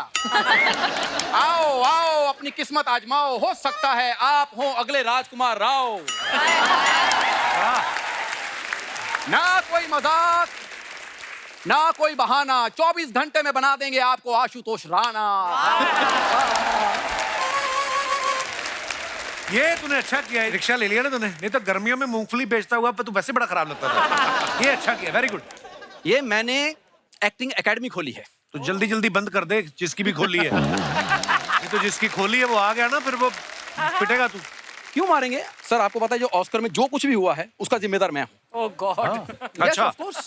आओ आओ अपनी किस्मत आजमाओ, हो सकता है आप हो अगले राजकुमार राव। ना कोई मजाक ना कोई बहाना, 24 घंटे में बना देंगे आपको आशुतोष राणा। ये तूने अच्छा किया है, रिक्शा ले लिया ना तूने, नहीं तो गर्मियों में मूंगफली बेचता हुआ पर तू वैसे बड़ा खराब लगता था। ये अच्छा किया, वेरी गुड। ये मैंने एक्टिंग एकेडमी खोली है। तो जल्दी जल्दी बंद कर दे जिसकी भी खोली है। ये तो जिसकी खोली है वो आ गया ना, फिर वो पिटेगा तू। क्यों मारेंगे सर? आपको पता है जो ऑस्कर में जो कुछ भी हुआ है उसका जिम्मेदार मैं हूँ। ओह गॉड। अच्छा। Yes, of course.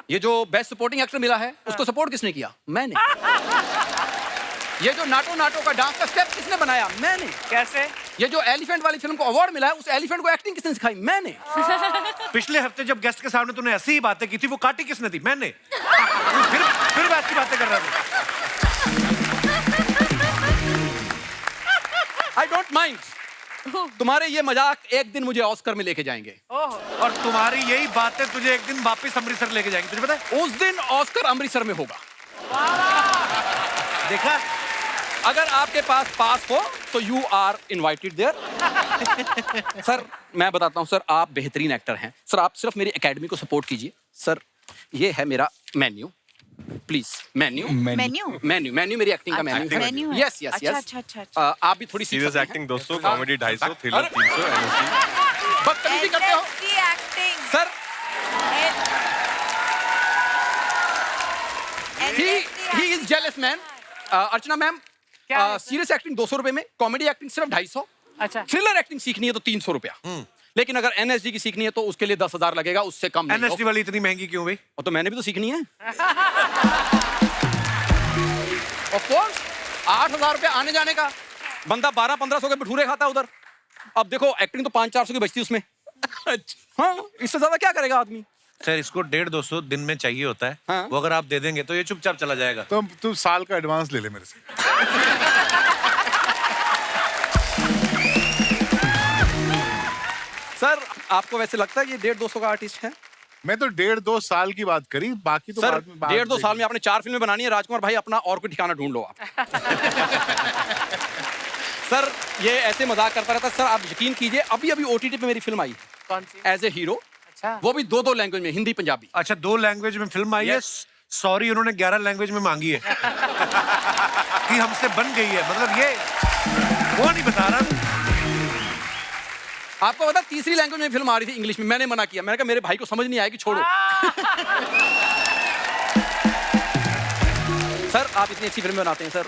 ये जो बेस्ट सपोर्टिंग एक्टर मिला है उसको सपोर्ट किसने किया? मैंने। ये जो नाटो का डांस का स्टेप किसने बनाया? मैंने। कैसे? ये जो एलिफेंट वाली फिल्म को अवार्ड मिला है उस एलिफेंट को एक्टिंग किसने सिखाई? मैंने। पिछले हफ्ते जब गेस्ट के सामने तूने ऐसी ही बातें की थी, वो काटी किसने थी? मैंने। फिर वैसी बातें कर रहा था। I don't mind. तुम्हारे ये मजाक एक दिन मुझे ऑस्कर में लेके जाएंगे। और तुम्हारी यही बातें तुझे एक दिन वापस अमृतसर लेके जाएंगे, तुझे पता है? उस दिन ऑस्कर अमृतसर में होगा। देखा? अगर आपके पास हो तो you are invited there. Sir मैं बताता हूँ सर, आप बेहतरीन एक्टर हैं सर, आप सिर्फ मेरी एकेडमी को सपोर्ट कीजिए। सर ये है मेरा मेन्यू, प्लीज। मेन्यू मेरी एक्टिंग का मेन्यू। Yes yes yes. आप भी थोड़ी सीरियस एक्टिंग 200, कॉमेडी 250, थ्रिलर 300, बदतमीजी करते हो sir. He is jealous man. Archana ma'am, serious acting 200 रुपए में, कॉमेडी एक्टिंग सिर्फ 250। अच्छा। थ्रिलर एक्टिंग सीखनी है तो 300 रुपया, लेकिन अगर एनएसडी की सीखनी है तो उसके लिए 10,000 लगेगा, उससे कम नहीं। एनएसडी वाली इतनी महंगी क्यों भाई? और तो मैंने भी तो सीखनी है। ऑफ कोर्स 8,000 रुपया आने जाने का, बंदा 1200-1500 के भटूरे खाता है उधर। अब देखो एक्टिंग तो 500-400 की बचती उसमें। हाँ, इससे ज्यादा क्या करेगा आदमी? सर इसको 150-200 दिन में चाहिए होता है। हाँ? वो अगर आप दे देंगे तो ये चुपचाप चला जाएगा। तो तू साल का एडवांस ले ले मेरे से। सर आपको वैसे लगता है ये 150-200 का आर्टिस्ट है? मैं तो 1.5-2 साल की बात करी, बाकी तो सर बाद में 1.5-2 साल में आपने 4 फिल्में बनानी है। राजकुमार भाई अपना और कोई ठिकाना ढूंढ लो आप। सर ये ऐसे मजाक करता रहता है। सर आप यकीन कीजिए, अभी अभी OTT पे मेरी फिल्म आई है। कौन सी? As a hero. अच्छा। वो भी 2 लैंग्वेज में, हिंदी पंजाबी। अच्छा 2 लैंग्वेज में फिल्म आई है। सॉरी उन्होंने 11 लैंग्वेज में मांगी है कि हमसे बन गई है, मतलब ये वो नहीं बता रहा। आपको पता 3री लैंग्वेज में फिल्म आ रही थी इंग्लिश में, मैंने मना किया। मैंने कहा मेरे भाई को समझ नहीं आएगी, छोड़ो। सर आप इतनी अच्छी फिल्म बनाते हैं सर,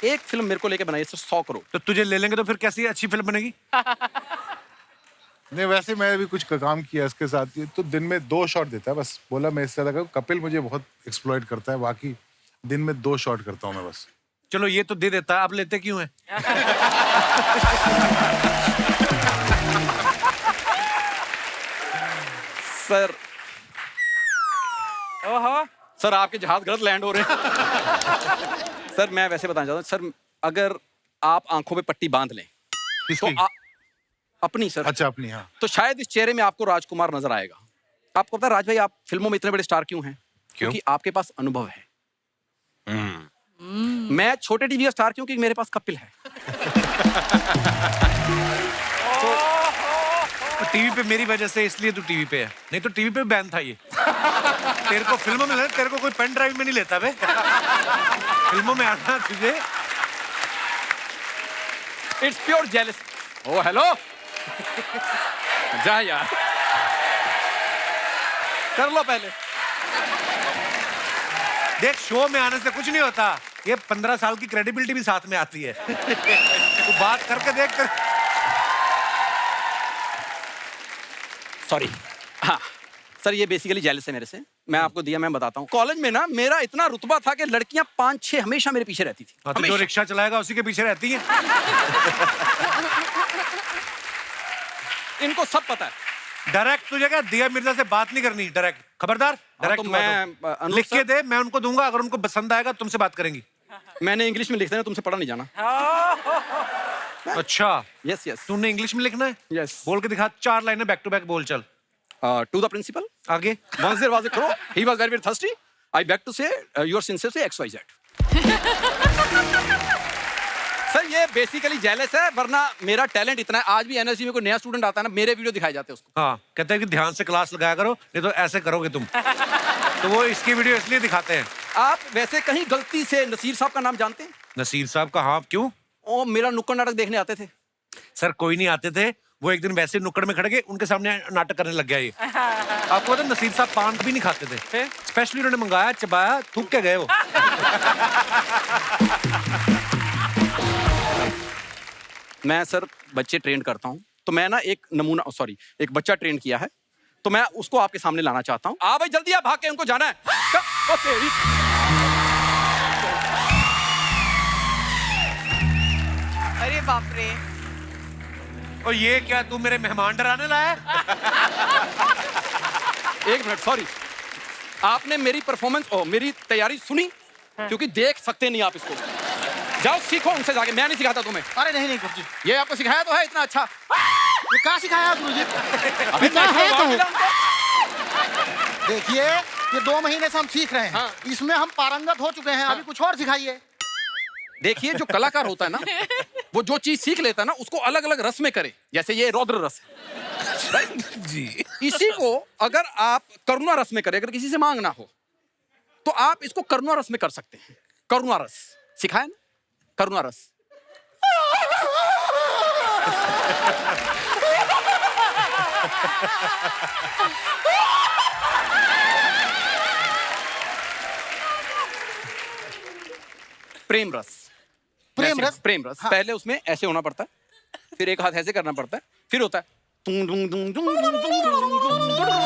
एक फिल्म मेरे को लेके बनाइए सर 100 करोड़। तो तुझे ले लेंगे तो फिर कैसी अच्छी फिल्म बनेगी? नहीं वैसे मैं भी कुछ काम किया इसके साथ, तो दिन में 2 शॉट देता है बस। बोला मैं इससे लगा, कपिल मुझे बहुत एक्सप्लॉइट करता है, बाकी दिन में 2 शॉट करता हूँ मैं बस। चलो ये तो दे देता है, आप लेते क्यों है? सर ओहो सर आपके जहाज गलत लैंड हो रहे हैं। सर मैं वैसे बताना चाहता हूँ सर, अगर आप आंखों पे पट्टी बांध लें तो अपनी सर। अच्छा अपनी, हाँ। तो शायद इस चेहरे में आपको राजकुमार नजर आएगा। आपको पता है राज भाई आप फिल्मों में इतने बड़े स्टार क्यों हैं? क्योंकि आपके पास अनुभव है। मैं छोटे टीवी का स्टार क्यों? क्योंकि मेरे पास कपिल है। तो टीवी पे मेरी वजह से इसलिए तू टीवी पे है, नहीं तो टीवी पे बैन था ये। तेरे को फिल्मों में, तेरे को कोई पेन ड्राइव में नहीं लेता बे। फिल्मों में आना तुझे। It's pure jealous. Oh hello जा यार, कर लो पहले। देख शो में आने से कुछ नहीं होता, ये 15 साल की क्रेडिबिलिटी भी साथ में आती है। तू बात करके देख कर। सॉरी। हाँ सर ये बेसिकली जेलस है मेरे से। मैं आपको दिया, मैं बताता हूँ। कॉलेज में ना मेरा इतना रुतबा था कि लड़कियां 5-6 हमेशा मेरे पीछे रहती थी। तो जो रिक्शा चलाएगा उसी के पीछे रहती है। इनको सब पता है। डायरेक्ट तुझे क्या दिया मिर्जा से बात नहीं करनी, डायरेक्ट खबरदार। डायरेक्ट तो मैं लिख के दे, मैं उनको दूंगा, अगर उनको पसंद आएगा तुमसे बात करेंगी। मैंने इंग्लिश में लिख देना, तुमसे पढ़ा नहीं जाना। अच्छा यस यस। तूने इंग्लिश में लिखना है? यस। बोल के दिखा, 4 लाइनें बैक टू बैक बोल चल। To the principal. आगे। Once there was a crow, he was very thirsty. I beg to say, you are sincerely XYZ. Sir ये बेसिकली जेलस है, वरना मेरा टैलेंट इतना है। आज भी एनएसजी में कोई नया स्टूडेंट आता है ना, मेरे वीडियो दिखाए जाते हैं उसको। हाँ कहते हैं कि ध्यान से क्लास लगाया करो, नहीं तो ऐसे करोगे तुम। तो वो इसकी वीडियो इसलिए दिखाते हैं। आप वैसे कहीं गलती से नसीर साहब का नाम जानते हैं? नसीर साहब का? हाँ क्यों? ओ मेरा नुक्कड़ नाटक देखने आते थे। सर कोई नहीं आते थे, वो एक दिन वैसे नुक्कड़ में खड़े गए, उनके सामने नाटक करने लग गया ये। आपको पता नसीर साहब पान भी नहीं खाते थे, स्पेशली उन्होंने मंगाया, चबाया, थूक के गए वो। मैं सर बच्चे ट्रेन करता हूँ, तो मैं ना एक नमूना एक बच्चा ट्रेन किया है, तो मैं उसको आपके सामने लाना चाहता हूँ। आ भाई जल्दी आ, भाग के उनको जाना है। अरे बाप रे। और ये क्या तू मेरे मेहमान डराने लाया? एक मिनट, सॉरी। आपने मेरी परफॉर्मेंस मेरी तैयारी सुनी? क्योंकि देख सकते नहीं आप इसको। जाओ सीखो उनसे जाके, मैं नहीं सिखाता तुम्हें। अरे नहीं नहीं गुरुजी, ये आपको सिखाया तो है इतना अच्छा। ये कहाँ सिखाया गुरुजी? अबे क्या है तो देखिए ये 2 महीने से हम सीख रहे हैं, इसमें हम पारंगत हो चुके हैं। अभी कुछ और सिखाइए। देखिए जो कलाकार होता है ना, वो जो चीज सीख लेता है ना, उसको अलग अलग रस में करे। जैसे ये रौद्र रस है जी, इसी को अगर आप करुणा रस में करें, अगर किसी से मांगना हो तो आप इसको करुणा रस में कर सकते हैं। करुणा रस सिखाया ना, करुणा रस। प्रेम रस। प्रेम रस? प्रेम रस। हाँ। पहले उसमें ऐसे होना पड़ता है, फिर एक हाथ ऐसे करना पड़ता है, फिर होता है तुम दुम दुम दुम दुम दुम दुम दुम दुम।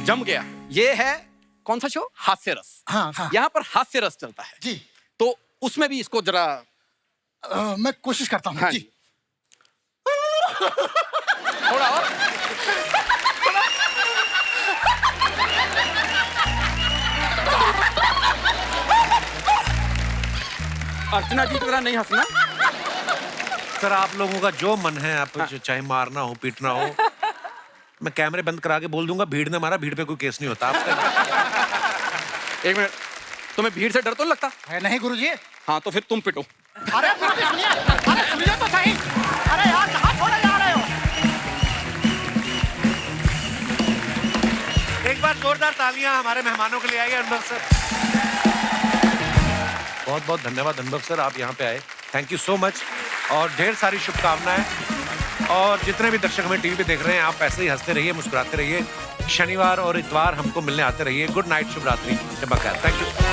जम गया। ये है कौन सा शो? हास्य रस। हाँ हाँ यहाँ पर हास्य रस चलता है जी। तो उसमें भी इसको जरा मैं कोशिश करता हूँ हाँ जी। थोड़ा और। अर्चना जी की तरह नहीं हंसना। सर आप लोगों का जो मन है, आप चाहे मारना हो पीटना हो, मैं कैमरे बंद करा के बोल दूंगा भीड़ ने मारा, भीड़ पे कोई केस नहीं होता आपका। एक मिनट, तुम्हें भीड़ से डर तो नहीं लगता? नहीं गुरुजी। हाँ तो फिर तुम पिटो। अरे गुरुजी सुनिए, अरे सुनिए तो सही। अरे यार कहाँ छोड़े जा रहे हो? एक बार जोरदार तालियां हमारे मेहमानों के लिए आइए। अनुभव सर, बहुत बहुत धन्यवाद अनुभव सर, आप यहाँ पे आए, थैंक यू सो मच, और ढेर सारी शुभकामनाएं। और जितने भी दर्शक हमें टीवी पे देख रहे हैं, आप ऐसे ही हंसते रहिए, मुस्कुराते रहिए। शनिवार और इतवार हमको मिलने आते रहिए। गुड नाइट, शुभ रात्रि, शब बखैर, थैंक यू।